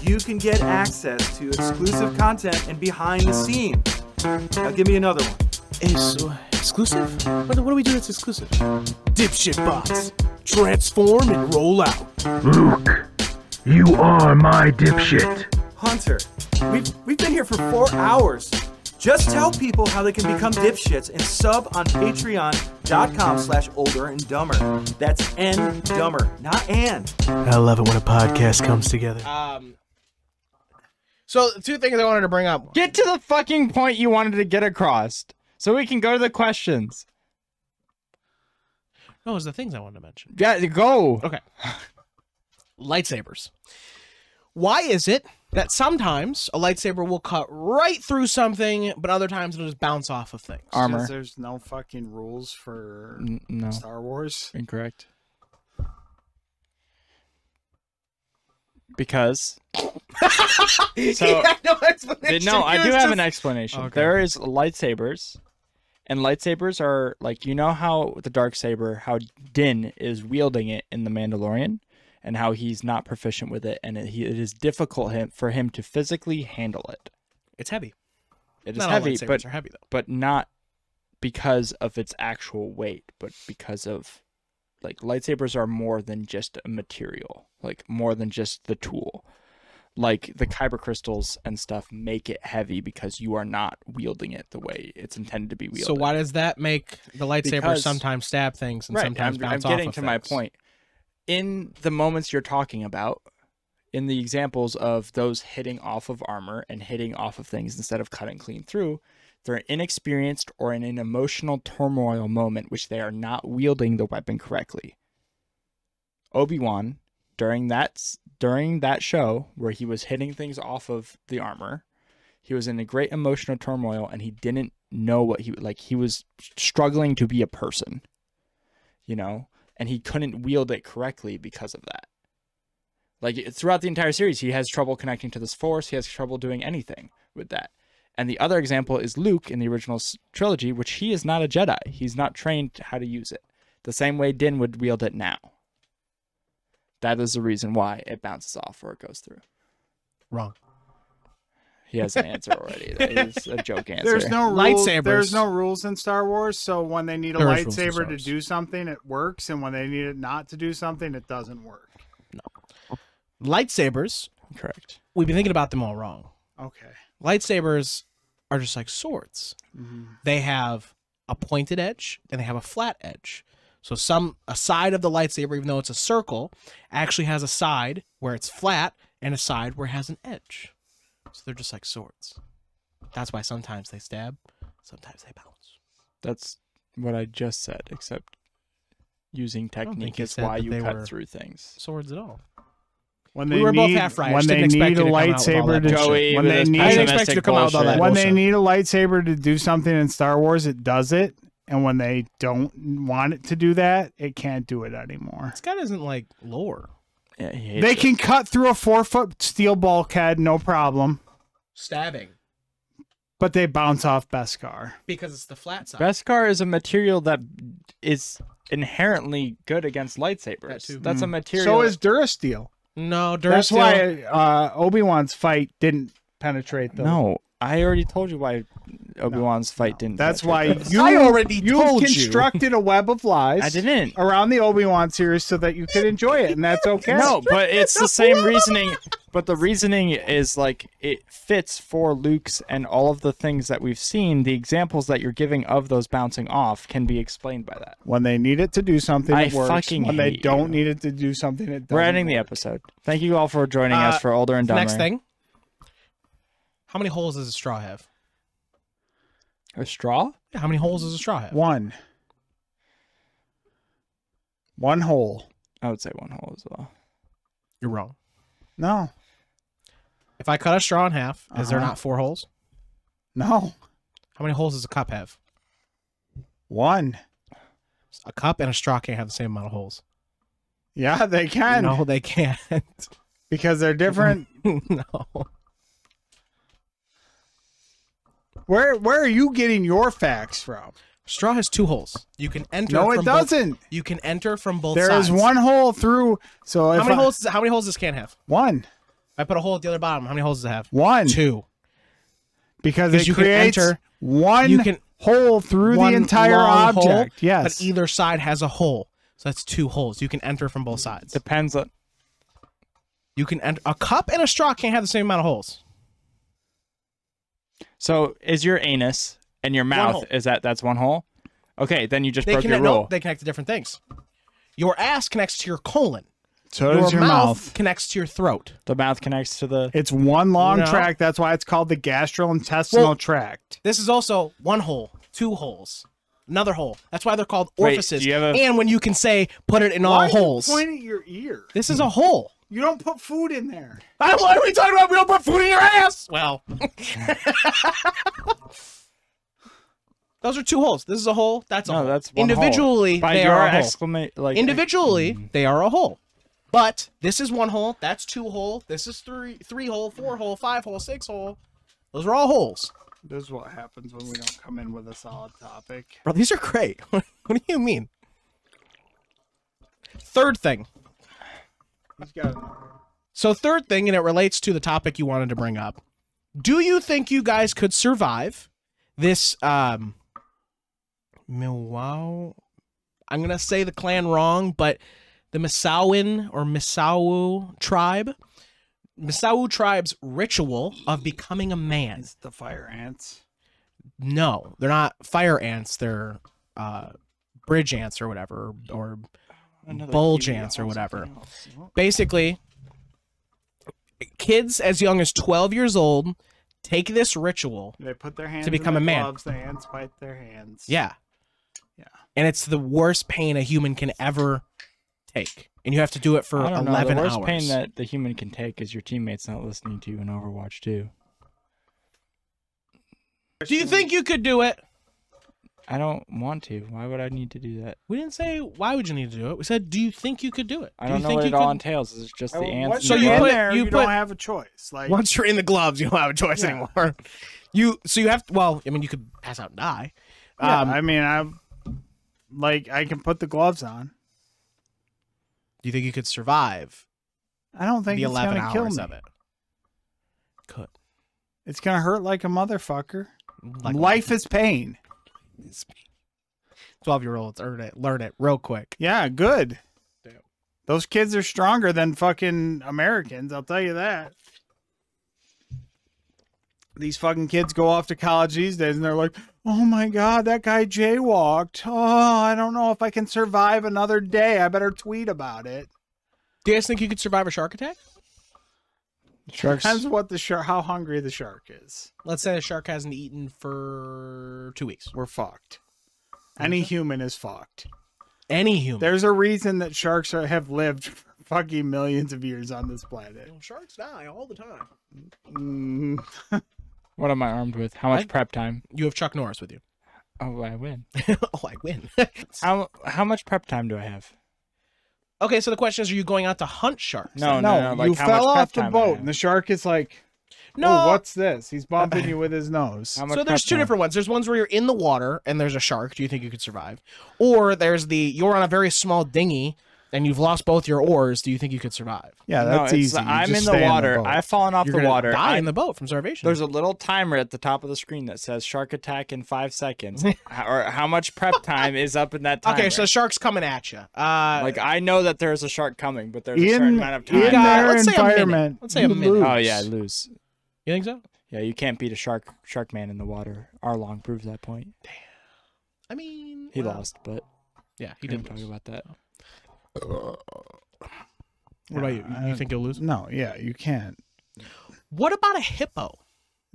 you can get access to exclusive content and behind the scenes. Now give me another one. Is exclusive? What do we do that's exclusive? Dipshit bots. Transform and roll out. Luke, you are my dipshit. Hunter, we've been here for 4 hours. Just tell people how they can become dipshits and sub on patreon.com/OlderNDumber. That's N-Dumber, not and. I love it when a podcast comes together. So, two things I wanted to bring up. Get to the fucking point you wanted to get across, so we can go to the questions. No, it was the things I wanted to mention. Yeah, go. Okay. Lightsabers. Why is it that sometimes a lightsaber will cut right through something, but other times it'll just bounce off of things? Armor. Because there's no fucking rules for No. Star Wars. Incorrect. Because. So, no explanation. no, I do have an explanation. Okay. There is lightsabers, and lightsabers are like, you know how the Darksaber, how Din is wielding it in The Mandalorian, and how he's not proficient with it, and it is difficult for him to physically handle it. It's heavy. It is Not all heavy, lightsabers are heavy, though. but not because of its actual weight, but because of, like, lightsabers are more than just a material, like more than just the tool. Like the kyber crystals and stuff make it heavy because you are not wielding it the way it's intended to be wielded. So why does that make the lightsaber Because- sometimes stab things and Right, sometimes bounce off I'm getting of to my things? point. In the moments you're talking about, in the examples of those hitting off of armor and hitting off of things instead of cutting clean through, they're inexperienced or in an emotional turmoil moment which they are not wielding the weapon correctly. Obi-Wan, during that show where he was hitting things off of the armor, he was in a great emotional turmoil and he didn't know what he was struggling to be a person, you know, and he couldn't wield it correctly because of that. Like, throughout the entire series, he has trouble connecting to this force. He has trouble doing anything with that. And the other example is Luke in the original trilogy, which he is not a Jedi. He's not trained how to use it the same way Din would wield it now. That is the reason why it bounces off or it goes through. Wrong. He has an answer already. That is a joke answer. There's no rules. Lightsabers. There's no rules in Star Wars, so when they need a There is rules in Star lightsaber to Wars. do something, it works, and when they need it not to do something, it doesn't work. Lightsabers, Correct. we've been thinking about them all wrong. Okay. Lightsabers are just like swords. Mm-hmm. They have a pointed edge and they have a flat edge. So a side of the lightsaber, even though it's a circle, actually has a side where it's flat and a side where it has an edge. So they're just like swords. That's why sometimes they stab, sometimes they bounce. That's what I just said, except using don't think technique he is said why that you they cut were- through things. Swords at all. When We they were both need, half right. I when just they didn't expect need you a to come out with all lightsaber that to bullshit. Joey, when with they his need I didn't pessimistic expect you to come out with all that bullshit. when they bullshit. need a lightsaber to do something in Star Wars, it does it, and when they don't want it to do that, it can't do it anymore. This guy doesn't like lore. Yeah, he hates They it. can cut through a 4-foot steel bulkhead, no problem, Stabbing. but they bounce off Beskar. Because it's the flat side. Beskar is a material that is inherently good against That lightsabers. too. That's a material. So is Durasteel. No, That's Durasteel. why Obi-Wan's fight didn't penetrate the... No, I already told you why Obi-Wan's fight didn't. That's penetrate why those. you I already you've told you. constructed a web of lies. I didn't. Around the Obi-Wan series so that you could enjoy it, and that's okay. No, but it's the same reasoning. But the reasoning is like it fits for Luke's and all of the things that we've seen. The examples that you're giving of those bouncing off can be explained by that. When they need it to do something, I it works. fucking When they hate don't you. need it to do something, it doesn't. We're ending the work. episode. Thank you all for joining us for Older and Dumber. Next thing. How many holes does a straw have? A straw? Yeah, how many holes does a straw have? One hole. I would say one hole as well. You're wrong. No. If I cut a straw in half, is there Uh-huh. not 4 holes? No. How many holes does a cup have? One. A cup and a straw can't have the same amount of holes. Yeah, they can. No, they can't. Because they're different. No. Where are you getting your facts from? Straw has 2 holes. You can enter. No, from it doesn't. You can enter from both There sides. is 1 hole through. So How many holes? How many holes does this can have? 1. If I put a hole at the other bottom, how many holes does it have? 1. 2. Because Because it you can creates enter- 1 you can- hole through One the entire long hole, object. Yes. But either side has a hole. So that's 2 holes. You can enter from both sides. Depends on. You can enter. A cup and a straw can't have the same amount of holes. So is your anus and your hole. mouth that's 1 hole? Okay, then you just They broke your connect. rule. No, they connect to different things. Your ass connects to your colon. So does your mouth. Connects to your throat. The mouth connects to the. It's 1 long No. tract. That's why it's called the gastrointestinal Well, tract. This is also 1 hole, 2 holes, another hole. That's why they're called Wait, orifices. do you have a- And when you can say put it in Why all are you holes. pointing at your ear? This is a hole. You don't put food in there. What are we talking about? We don't put food in your ass. Well, those are 2 holes. This is a hole. That's a No, hole. that's 1 Individually, hole. By they your are a hole. exclamation, like Individually, they are a hole. But this is 1 hole. That's 2 hole. This is 3 hole, 4 hole, 5 hole, 6 hole. Those are all holes. This is what happens when we don't come in with a solid topic. Bro, these are great. What do you mean? Third thing. He's got So third thing, and it relates to the topic you wanted to bring up. Do you think you guys could survive this Milwau? I'm gonna say the clan wrong, but the Misawin or Misau tribe. Misau tribe's ritual of becoming a man. It's the fire ants. No, they're not fire ants. They're bridge ants or whatever, or bulge ants or whatever. Basically, kids as young as 12 years old take this ritual They put their hands to become in a their man. gloves, the ants bite their hands. Yeah. Yeah. And it's the worst pain a human can ever take. And you have to do it for I don't 11 know. The worst hours. pain that the human can take is your teammates not listening to you in Overwatch 2. Do you think you could do it? I don't want to. Why would I need to do that? We didn't say why would you need to do it. We said, do you think you could do it? I Do don't you know think what you it all could- entails. It's just the Once ants. So you're you in put- there, you you put- don't have a choice. Like Once you're in the gloves, you don't have a choice Yeah. anymore. You have to, well, I mean, you could pass out and die. yeah, I mean, I can put the gloves on. Do you think you could survive I don't think the it's 11 gonna kill hours me. of it? Could. It's gonna hurt like a motherfucker. Like Life is pain. 12-year-olds learn it real quick. Yeah, good. Damn. Those kids are stronger than fucking Americans, I'll tell you that. These fucking kids go off to college these days and they're like, oh my God, that guy jaywalked. Oh, I don't know if I can survive another day. I better tweet about it. Do you guys think you could survive a shark attack? Sharks. Depends what the shark, how hungry the shark is. Let's say a shark hasn't eaten for 2 weeks. We're fucked. Any human is fucked. Any human. There's a reason that sharks have lived for fucking millions of years on this planet. Sharks die all the time. Mm. What am I armed with? How much prep time? You have Chuck Norris with you. Oh, I win. Oh, I win. How much prep time do I have? Okay, so the question is, are you going out to hunt sharks? No. Like you how fell much off prep the time I boat, have? and the shark is like, No. "Oh, what's this?" He's bumping you with his nose. How much So there's prep two time? different ones. There's ones where you're in the water and there's a shark. Do you think you could survive? Or there's you're on a very small dinghy and you've lost both your oars. Do you think you could survive? Yeah, No, that's it's- easy. You I'm just in the stay water. boat. I've fallen off You're the gonna water. die in the boat from starvation. There's a little timer at the top of the screen that says shark attack in 5 seconds. Or how much prep time is up in that timer. Okay, so the shark's coming at you. like I know that there's a shark coming, but there's a in, certain amount of time. in their let's say a minute. environment. Let's say a you minute. lose. Oh yeah, I lose. You think so? Yeah, you can't beat a shark man in the water. Arlong proves that point. I mean, He well, lost, but Yeah, he we didn't didn't talk lose. about that. What about you? You think you'll lose? No, yeah, you can't. What about a hippo?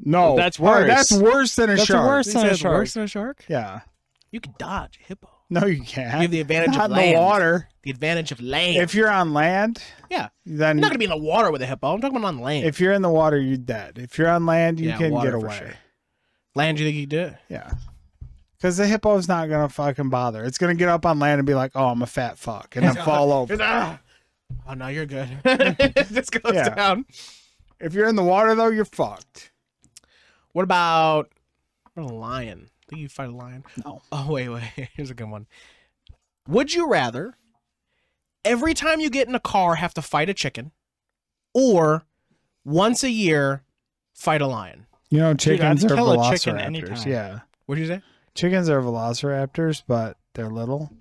No, That's oh, worse. That's worse than a That's shark. worse than a It's shark. worse than a shark? Yeah. You could dodge a hippo. No, you can't. You have the advantage Not of in land. the water. The advantage of land. If you're on land, yeah, then you're not gonna be in the water with a hippo. I'm talking about on land. if you're in the water, you're dead. If you're on land, you Yeah, can water get for away. sure. Land, you think you could do it? Yeah. Because the hippo's not going to fucking bother. It's going to get up on land and be like, oh, I'm a fat fuck, and then fall over. Oh, no, you're good. It just goes Yeah. down. If you're in the water, though, you're fucked. What about a lion? think you fight a lion. No. Oh, wait. Here's a good one. Would you rather every time you get in a car have to fight a chicken, or once a year fight a lion? You know, chickens Dude, I'd are kill a chicken velociraptors. anytime. Yeah. What'd you say? Chickens are velociraptors, but they're little.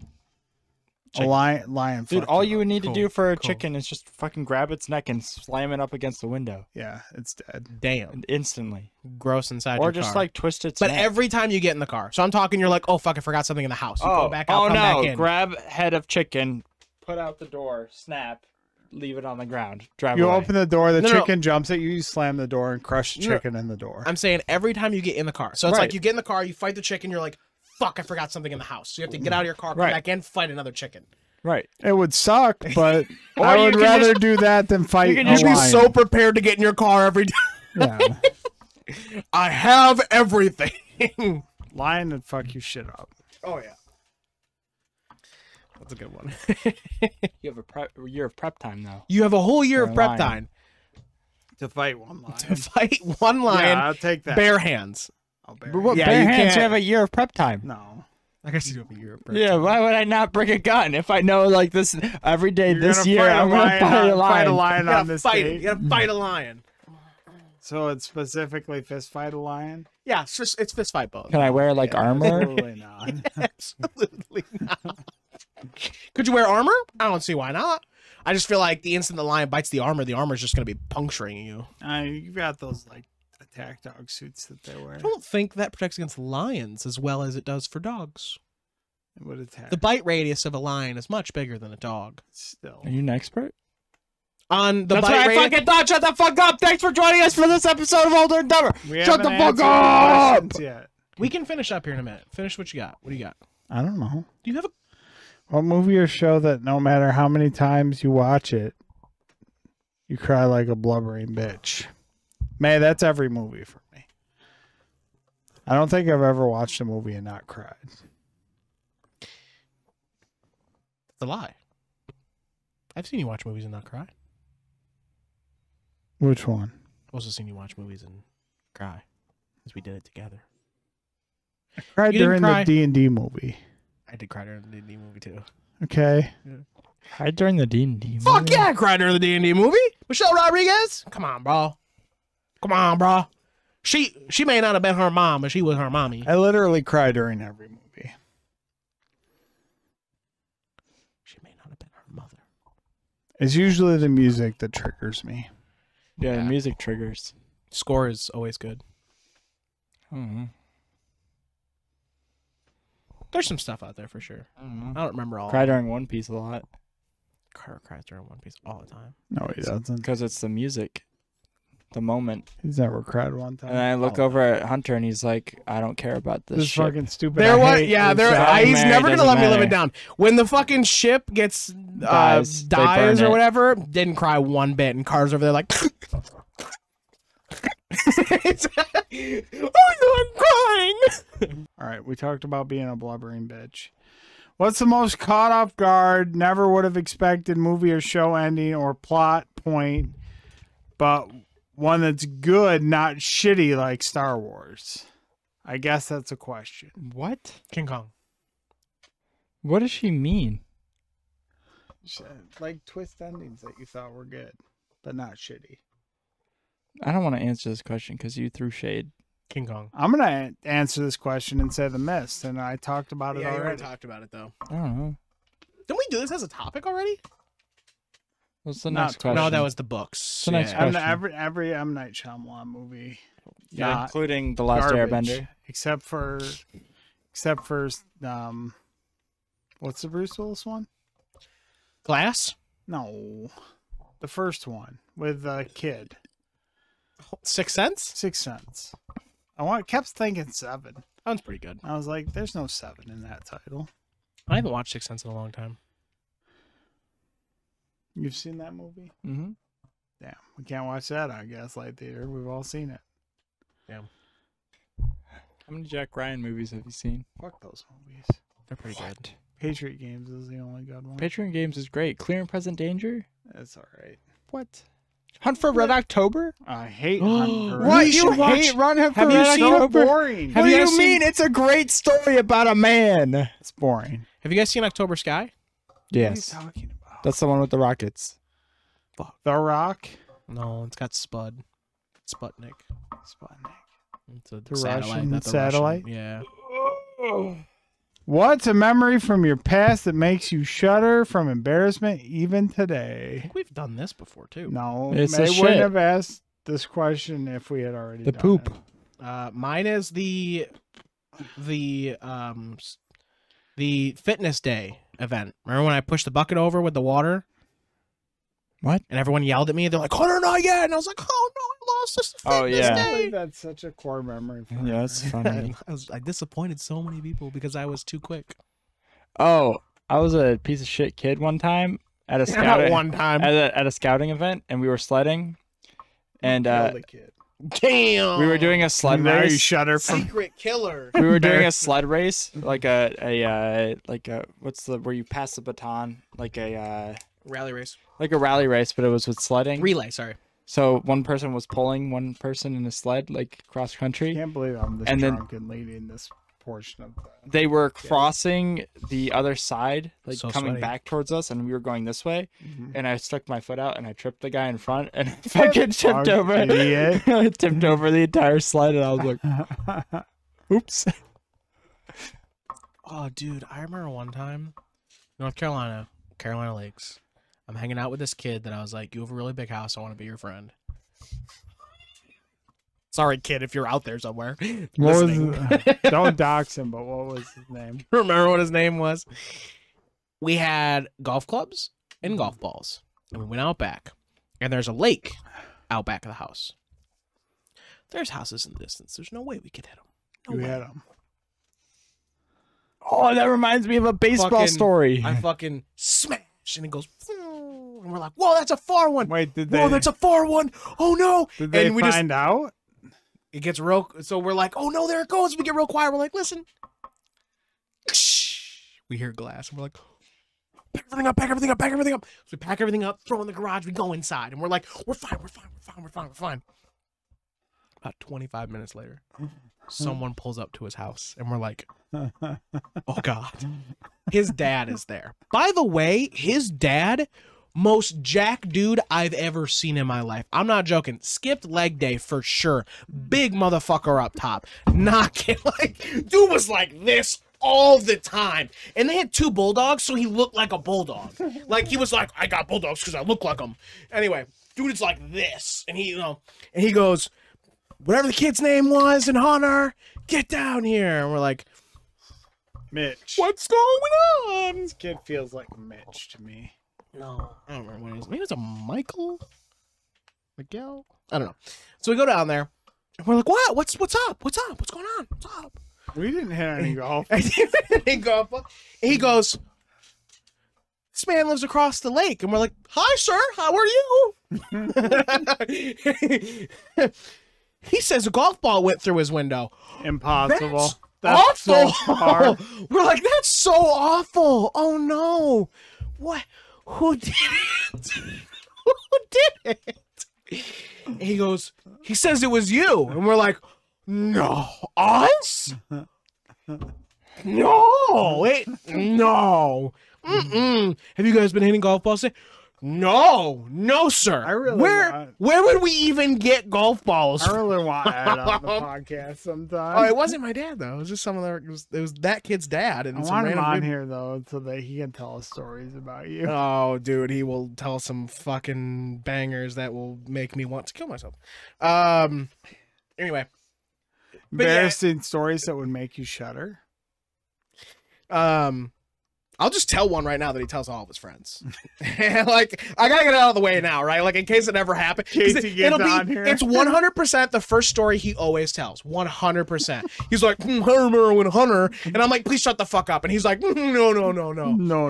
A lion. Dude, fuck all you you up. would need to Cool, do for a cool. chicken is just fucking grab its neck and slam it up against the window. Yeah, it's dead. Damn. Instantly. Gross inside Or your just car. like twist its But neck. every time you get in the car. So I'm talking, you're like, oh, fuck, I forgot something in the house. You go back out, come back in. Grab head of chicken, put out the door, snap, leave it on the ground, drive You away. open the door, the No. chicken jumps at you, you slam the door and crush the No. chicken in the door. I'm saying every time you get in the car. So it's Right. like you get in the car, you fight the chicken, you're like, fuck, I forgot something in the house. So you have to get out of your car, come Right. back in, fight another chicken. Right. It would suck, but Or I you would can rather just- do that than fight can a just You'd be lion. so prepared to get in your car every day. Yeah. I have everything. Lion would fuck your shit up. Oh, yeah. That's a good one. You have a year of prep time though. You have a whole year For of a prep lion. time To fight one lion. to fight one lion, Yeah, I'll take that. bare hands. I'll bear But what Yeah, bare you hands? can't- You have a year of prep time. No. I guess you have a year of prep Yeah, time. why would I not bring a gun if I know like this every day You're this gonna year fight a I'm gonna lion fight a on- lion? Fight a lion You on gotta this fight. date. You gotta fight a lion. So it's specifically fist fight a lion? Yeah, it's fist fight both. Can I wear like armor? Absolutely not. Absolutely not. Could you wear armor? I don't see why not. I just feel like the instant the lion bites the armor's just gonna be puncturing you. You've got those like attack dog suits that they wear. I don't think that protects against lions as well as it does for dogs. It would attack. The bite radius of a lion is much bigger than a dog. Still. Are you an expert? On the That's bite what I radius, fucking thought. Shut the fuck up. Thanks for joining us for this episode of Older and Dumber. We Shut the haven't fuck answered the up. questions yet. we can finish up here in a minute. Finish what you got. What do you got? I don't know. Do you have a? What movie or show that no matter how many times you watch it, you cry like a blubbering bitch? Man, that's every movie for me. I don't think I've ever watched a movie and not cried. It's a lie. I've seen you watch movies and not cry. Which one? I've also seen you watch movies and cry, because we did it together. I cried You didn't during cry. the D&D movie. I did cry during the D&D movie too. Okay. Cried during the D&D. Fuck yeah, I cried during the D&D movie. Michelle Rodriguez, come on, bro. Come on, bro. She may not have been her mom, but she was her mommy. I literally cry during every movie. She may not have been her mother. It's usually the music that triggers me. Yeah, the Yeah. music triggers. Score is always good. Mm-hmm. There's some stuff out there for sure. I don't know. I don't remember all. Cry during One Piece a lot Carter cries during One Piece all the time. No, he doesn't. because it's the music, the moment. He's never cried one time. And I look over at Hunter and he's like, "I don't care about this This shit." fucking stupid. There I was, hate yeah, this there. guy. He's Doesn't never matter, gonna let me doesn't live it matter. down. When the fucking ship gets Dies, they dies burn or it. whatever, didn't cry one bit, and Carter's over there like, I'm crying. All right, we talked about being a blubbering bitch. What's the most caught off guard, never would have expected movie or show ending or plot point, but one that's good, not shitty like Star Wars? I guess that's a question. What? King Kong. What does she mean? Like twist endings that you thought were good, but not shitty. I don't want to answer this question because you threw shade. King Kong. I'm going to answer this question and say The Mist, and I talked about it Yeah, you already already. talked about it though. I don't know. Didn't we do this as a topic already? What's the Not next question? No, that was the books. The next Yeah. question. Every M. Night Shyamalan movie, Yeah, not including The Last garbage, Airbender. except for what's the Bruce Willis one? Glass. No, the first one with the kid. Sixth Sense. Sixth Sense. Kept thinking 7. That one's pretty good. I was like, there's no 7 in that title. I haven't watched Sixth Sense in a long time. You've seen that movie? Mm-hmm. Damn, we can't watch that on Gaslight Theater. We've all seen it. Damn. How many Jack Ryan movies have you seen? Fuck those movies. They're pretty good. Patriot Games is the only good one. Patriot Games is great. Clear and Present Danger? That's all right. What? Hunt for Red October? I hate Hunt for Red. What? You You should watch- hate Run for Have you Red seen- October? Boring. What do you you guys mean? It's a great story about a man. It's boring. Have you guys seen October Sky? Yes. What are you talking about? That's the one with the rockets. The Rock. No, it's got Sputnik. Sputnik. It's a The satellite. Russian Not the satellite? Russian. Yeah. What's a memory from your past that makes you shudder from embarrassment even I today? think we've done this before too. No, It's May a wouldn't shit. have asked this question if we had already The done poop. it. Mine is the fitness day event. Remember when I pushed the bucket over with the water? What? And everyone yelled at me. They're like, "Hunter, not yet!" And I was like, "Oh no, I lost this fitness Oh, yeah. I day." think that's such a core memory. For Yeah, her. that's funny. I disappointed so many people because I was too quick. Oh, I was a piece of shit kid one time at a scouting one time. at a scouting event, and we were sledding, and Kill the kid. Damn. we were doing a sled Now you race. shudder from. secret killer. We were doing a sled race, like a what's the where you pass the baton, like a Rally race. rally race, but it was with sledding. Relay. Sorry. So one person was pulling one person in a sled, like cross country. Can't believe I'm this And then- drunk and leading this portion of the. They were crossing the other side, like So coming sweaty. back towards us, and we were going this way. Mhm. And I stuck my foot out, and I tripped the guy in front, and fucking tipped Oh, over. idiot. I tipped over the entire sled, and I was like, "Oops." Oh, dude, I remember one time, North Carolina, Carolina Lakes. I'm hanging out with this kid that I was like, "You have a really big house. I want to be your friend." Sorry, kid, if you're out there somewhere. What listening. was, don't dox him, but what was his name? Remember what his name was? We had golf clubs and golf balls, and we went out back, and there's a lake out back of the house. There's houses in the distance. There's no way we could hit them. No We way. had him. Oh, that reminds me of a baseball Fucking- story. I fucking smash, and it goes, and we're like, "Whoa, that's a far one! Wait, did Whoa, they? that's a far one! Oh no!" Did they and we find out? it gets real. So we're like, "Oh no, there it goes!" We get real quiet. We're like, "Listen." We hear glass, and we're like, "Pack everything up! Pack everything up! Pack everything up!" So we pack everything up, throw in the garage. We go inside, and we're like, "We're fine. We're fine. We're fine. We're fine. We're fine." About 25 minutes later, someone pulls up to his house, and we're like, "Oh God!" His dad is there. By the way, his dad, most jack dude I've ever seen in my life. I'm not joking. Skipped leg day for sure. Big motherfucker up top. Not kidding. Like, dude was like this all the time. And they had 2 bulldogs, so he looked like a bulldog. Like, he was like, "I got bulldogs because I look like them." Anyway, dude is like this. And he, and he goes, "Whatever the kid's name was, and Hunter, get down here." And we're like, Mitch. "What's going on?" This kid feels like Mitch to me. No, I don't remember what it is. Maybe it's a Michael? Miguel? I don't know. So we go down there, and we're like, "What? What's up? What's up? What's going on? What's up?" We didn't hit any golf. And he goes, "This man lives across the lake." And we're like, "Hi, sir. How are you?" He says a golf ball went through his window. Impossible. That's so awful. far. We're like, "That's so awful. Oh no. What? Who did it? Who did it?" And he goes, he says it was you. And we're like, "No. Us? No. No. Mm-mm. Have you guys been hitting golf balls? No, sir. I really where would we even get golf balls? I really want to add on the podcast sometime. Oh, it wasn't my dad though. It was just some of the. It was that kid's dad and I some want him random on dude. here though, so that he can tell us stories about you. Oh, dude, he will tell some fucking bangers that will make me want to kill myself. Anyway, but yeah, Embarrassing stories that would make you shudder. I'll just tell one right now that he tells all of his friends. Like, I gotta get it out of the way now, right? Like, in case it ever happened. In case he gets on here. It's 100% the first story he always tells. 100%. He's like, I remember when Hunter, and I'm like, "Please shut the fuck up." And he's like, no.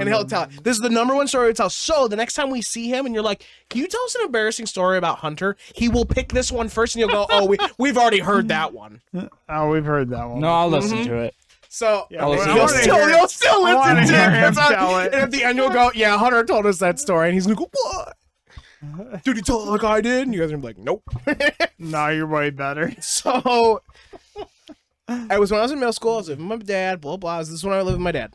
And he'll tell it. This is the #1 story he tells. So the next time we see him and you're like, "Can you tell us an embarrassing story about Hunter?" He will pick this one first and you'll go, "Oh, we've already heard that one." Oh, we've heard that one. No, I'll listen to it. So Yeah, you'll still listen to it. tell it. And at the end you'll go, "Yeah, Hunter told us that story." And he's gonna go, "What?" Dude, you told like I did? And you guys are like, nope. No, you're way better. So, I was when I was in middle school. I was living with my dad. Blah blah. This is when I lived with my dad.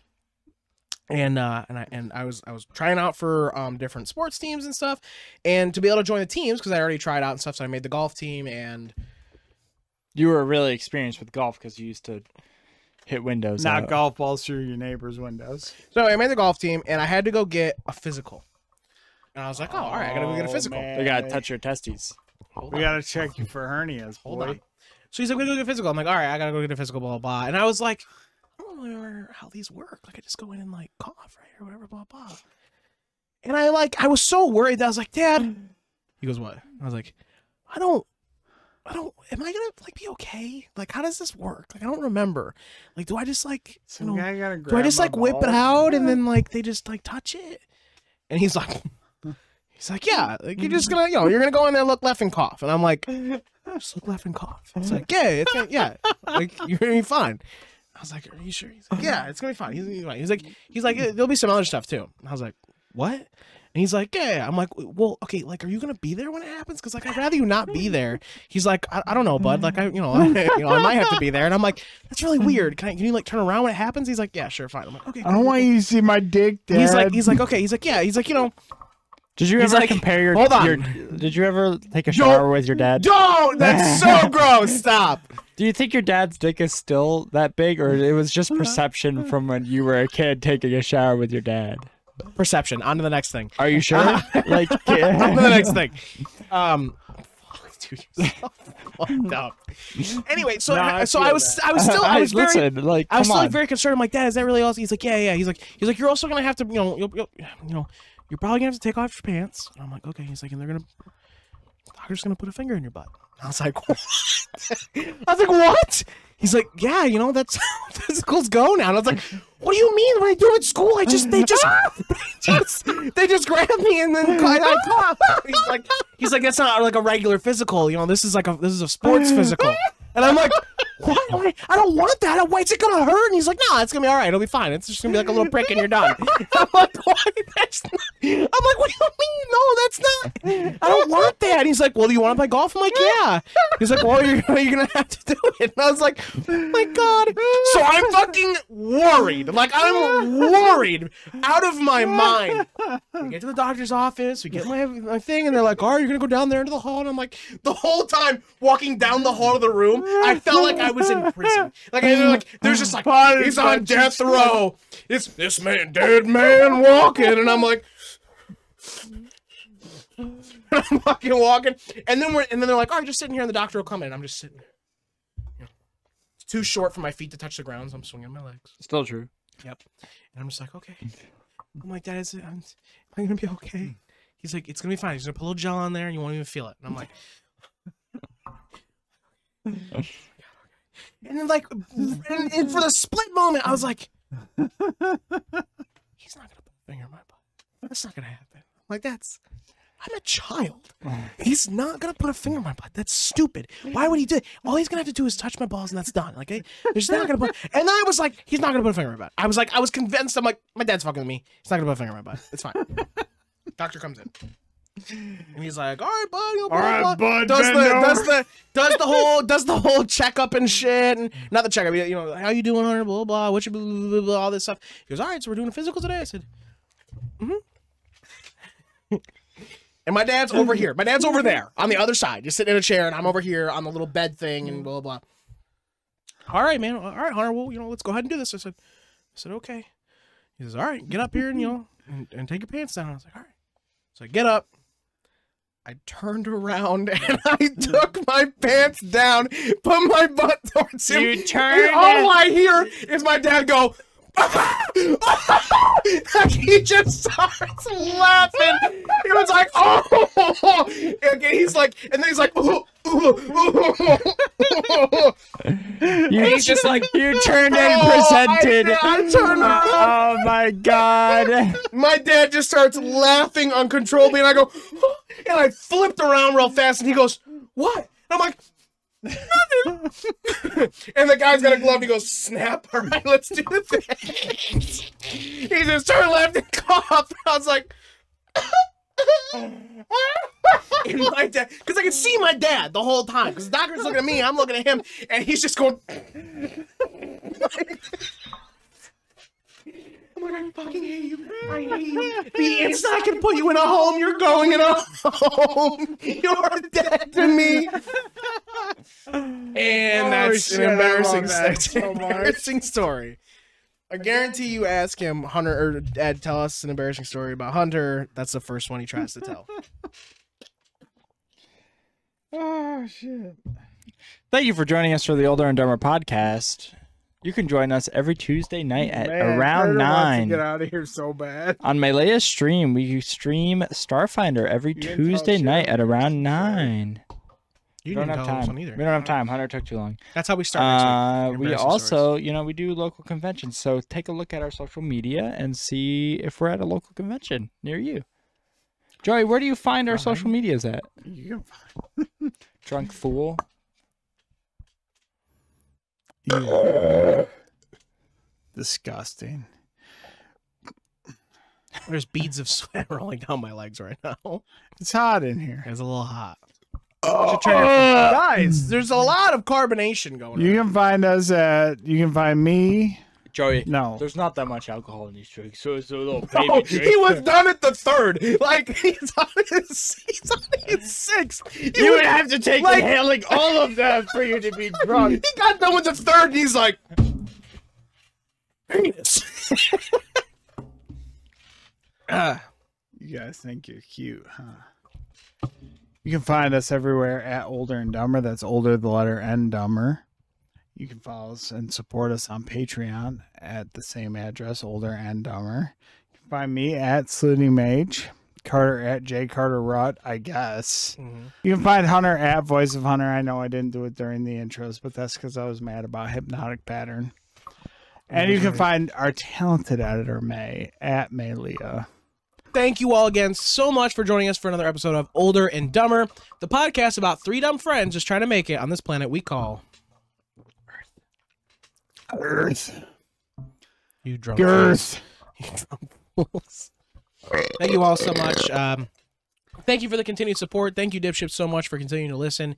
And I was trying out for different sports teams and stuff, and to be able to join the teams because I already tried out and stuff. So I made the golf team, and you were really experienced with golf because you used to hit windows. Not golf balls through your neighbor's windows. So I made the golf team, and I had to go get a physical. And I was like, oh, all right, I gotta go get a physical. Man. They gotta touch your testies. We gotta check you for hernias. Hold boy. on. So he's like, we gotta go get a physical. I'm like, all right, I gotta go get a physical. Blah blah blah. And I was like, I don't remember how these work. Like, I just go in and like cough, right, or whatever, blah blah. And I was so worried that I was like, Dad. He goes, what? I was like, I don't. Am I gonna like be okay? Like, how does this work? Like, I don't remember. Like, do I just like, you know, do I just like whip it out and then like they just like touch it? And he's like, yeah, like you're just gonna, you're gonna go in there, look left and cough. And I'm like, just look left and cough. It's like, yeah, like you're gonna be fine. I was like, are you sure? He's like, yeah, it's gonna be fine. He's fine. He's like, there'll be some other stuff too. And I was like, what? And he's like, yeah. I'm like, well, okay, like, are you gonna be there when it happens? Because like, I'd rather you not be there. He's like, I don't know, bud. Like, I might have to be there. And I'm like, that's really weird. Can you like turn around when it happens? He's like, yeah, sure, fine. I'm like, okay. I don't want you to see my dick, Dad. He's like, okay. He's like, yeah. He's like, Did you ever compare your? Hold on. Did you ever take a shower with your dad? Don't. That's so gross. Stop. Do you think your dad's dick is still that big, or it was just perception from when you were a kid taking a shower with your dad? Perception. On to the next thing. Are you sure? Like, on to the next thing. Dude, you're so fucked up. Anyway, so I was still very concerned. I'm like, Dad, is that really awesome? He's like, yeah. He's like, you're also gonna have to, you're probably gonna have to take off your pants. And I'm like, okay. He's like, and the doctor's gonna put a finger in your butt. I was like, what? What? He's like, yeah, that's how physicals go now. And I was like, what do you mean? When I do it at school, they just grab me and then I cough. He's like, that's not like a regular physical. This is a sports physical. And I'm like, what? I don't want that. Why is it gonna hurt? And he's like, no, it's gonna be all right. It'll be fine. It's just gonna be like a little prick and you're done. I'm like, what? I'm like, what do you mean? No, that's not. I don't want that. And he's like, well, do you want to play golf? I'm like, yeah. He's like, well, you're gonna have to do it. And I was like, oh my God. So I'm fucking worried. Like, I'm worried out of my mind. We get to the doctor's office. We get my thing, and they're like, "Oh, you're gonna go down there into the hall." And I'm like, the whole time walking down the hall of the room, I felt like I was in prison. There's just like, he's on death row. It's this man, dead man walking, and I'm like, I'm fucking walking, and then they're like, "Oh, you're just sitting here, and the doctor will come in." I'm just sitting there. It's too short for my feet to touch the ground, so I'm swinging my legs. Still true. Yep. And I'm just like, okay. I'm like, Dad, am I gonna be okay? He's like, it's gonna be fine. He's gonna put a little gel on there, and you won't even feel it. And I'm like. And then and for the split moment, I was like, he's not gonna put a finger in my butt. That's not gonna happen. I'm a child. He's not gonna put a finger in my butt. That's stupid. Why would he do it? All he's gonna have to do is touch my balls and that's done. Like, there's not gonna put. And then I was like, he's not gonna put a finger in my butt. I was convinced. I'm like, my dad's fucking with me. He's not gonna put a finger in my butt. It's fine. Doctor comes in. And he's like, all right, bud. All right, bud. Does the whole checkup and shit, and not the checkup. How you doing, Hunter? Blah blah. What you blah, blah, blah, all this stuff. He goes, all right. So we're doing a physical today. I said, And my dad's over here. My dad's over there on the other side, just sitting in a chair, and I'm over here on the little bed thing, and blah blah. All right, man. All right, Hunter. Well, let's go ahead and do this. I said, okay. He says, all right, get up here and and take your pants down. I was like, all right. So I get up. I turned around and I took my pants down, put my butt towards him. You turned. All I hear is my dad go. He just starts laughing. He was like, oh. Okay, he's like, and then he's like, he's just like, you turned and presented. I turned around. Oh my God. My dad just starts laughing uncontrollably, and I go, and I flipped around real fast, and he goes, what? And I'm like, nothing. And the guy's got a glove. He goes, snap. All right, let's do this. He just started laughing and coughed. I was like, And my dad, because I could see my dad the whole time, because the doctor's looking at me, I'm looking at him, and he's just going. I'm like, I fucking hate you. I hate you. The instant I can put you in a home, you're going in a home. You're dead to me. And that's an embarrassing story. I guarantee you ask him, Hunter, or Ed, tell us an embarrassing story about Hunter. That's the first one he tries to tell. Oh, shit. Thank you for joining us for the Older and Dumber podcast. You can join us every Tuesday night at around 9. Get out of here so bad. On Mellia Stream, we stream Starfinder every Tuesday night at around 9. You don't didn't have tell us time. one either. We don't have time. Hunter took too long. That's how we start next week. We also, we do local conventions. So take a look at our social media and see if we're at a local convention near you. Joey, where do you find our social medias at? You Drunk Fool. Disgusting. There's beads of sweat rolling down my legs right now. It's hot in here. It's a little hot. Guys, there's a lot of carbonation going on. You can find us at. You can find me. Joey, no, there's not that much alcohol in these drinks, so it's a little baby drink. He was done at the third. Like he's on his sixth. You would have to take inhaling all of them for you to be drunk. He got done with the third, and he's like, penis. You guys think you're cute, huh? You can find us everywhere at Older and Dumber. That's Older, the letter N, Dumber. You can follow us and support us on Patreon at the same address, Older and Dumber. You can find me at Slooty Mage, Carter at J Carter Rutt, I guess. You can find Hunter at Voice of Hunter. I know I didn't do it during the intros, but that's because I was mad about Hypnotic Pattern. And you can find our talented editor, May, at Mellia. Thank you all again so much for joining us for another episode of Older and Dumber, the podcast about three dumb friends just trying to make it on this planet we call Earth. You drunk Girth. You drunk fools. Thank you all so much. Thank you for the continued support. Thank you, dipshits, so much for continuing to listen.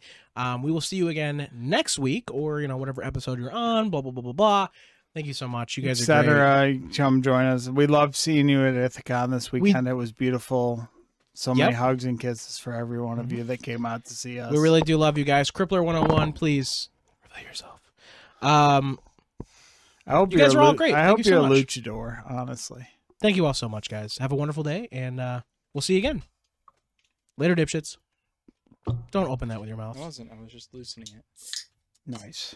We will see you again next week, or whatever episode you're on. Blah blah blah blah blah. Thank you so much. You guys are great. Come join us. We loved seeing you at Ithacon this weekend. It was beautiful. So many hugs and kisses for every one of you that came out to see us. We really do love you guys. Crippler 101, please reveal yourself. I hope you guys are all great. I hope you're a luchador, honestly. Thank you all so much, guys. Have a wonderful day, and we'll see you again. Later, dipshits. Don't open that with your mouth. I wasn't. I was just loosening it. Nice.